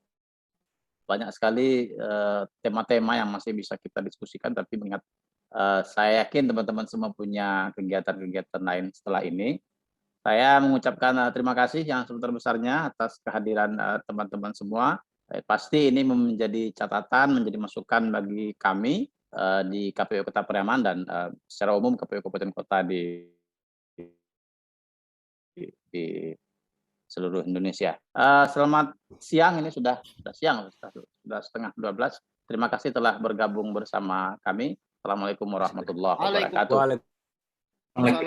[SPEAKER 1] banyak sekali tema-tema yang masih bisa kita diskusikan, tapi mengingat saya yakin teman-teman semua punya kegiatan-kegiatan lain setelah ini. Saya mengucapkan terima kasih yang sebesar-besarnya atas kehadiran teman-teman semua. Pasti ini menjadi catatan, menjadi masukan bagi kami di KPU Kota Pariaman dan secara umum KPU Kabupaten Kota di seluruh Indonesia. Selamat siang, ini sudah siang, sudah setengah 12. Terima kasih telah bergabung bersama kami. Assalamualaikum warahmatullahi wabarakatuh.
[SPEAKER 4] Waalaikumsalam.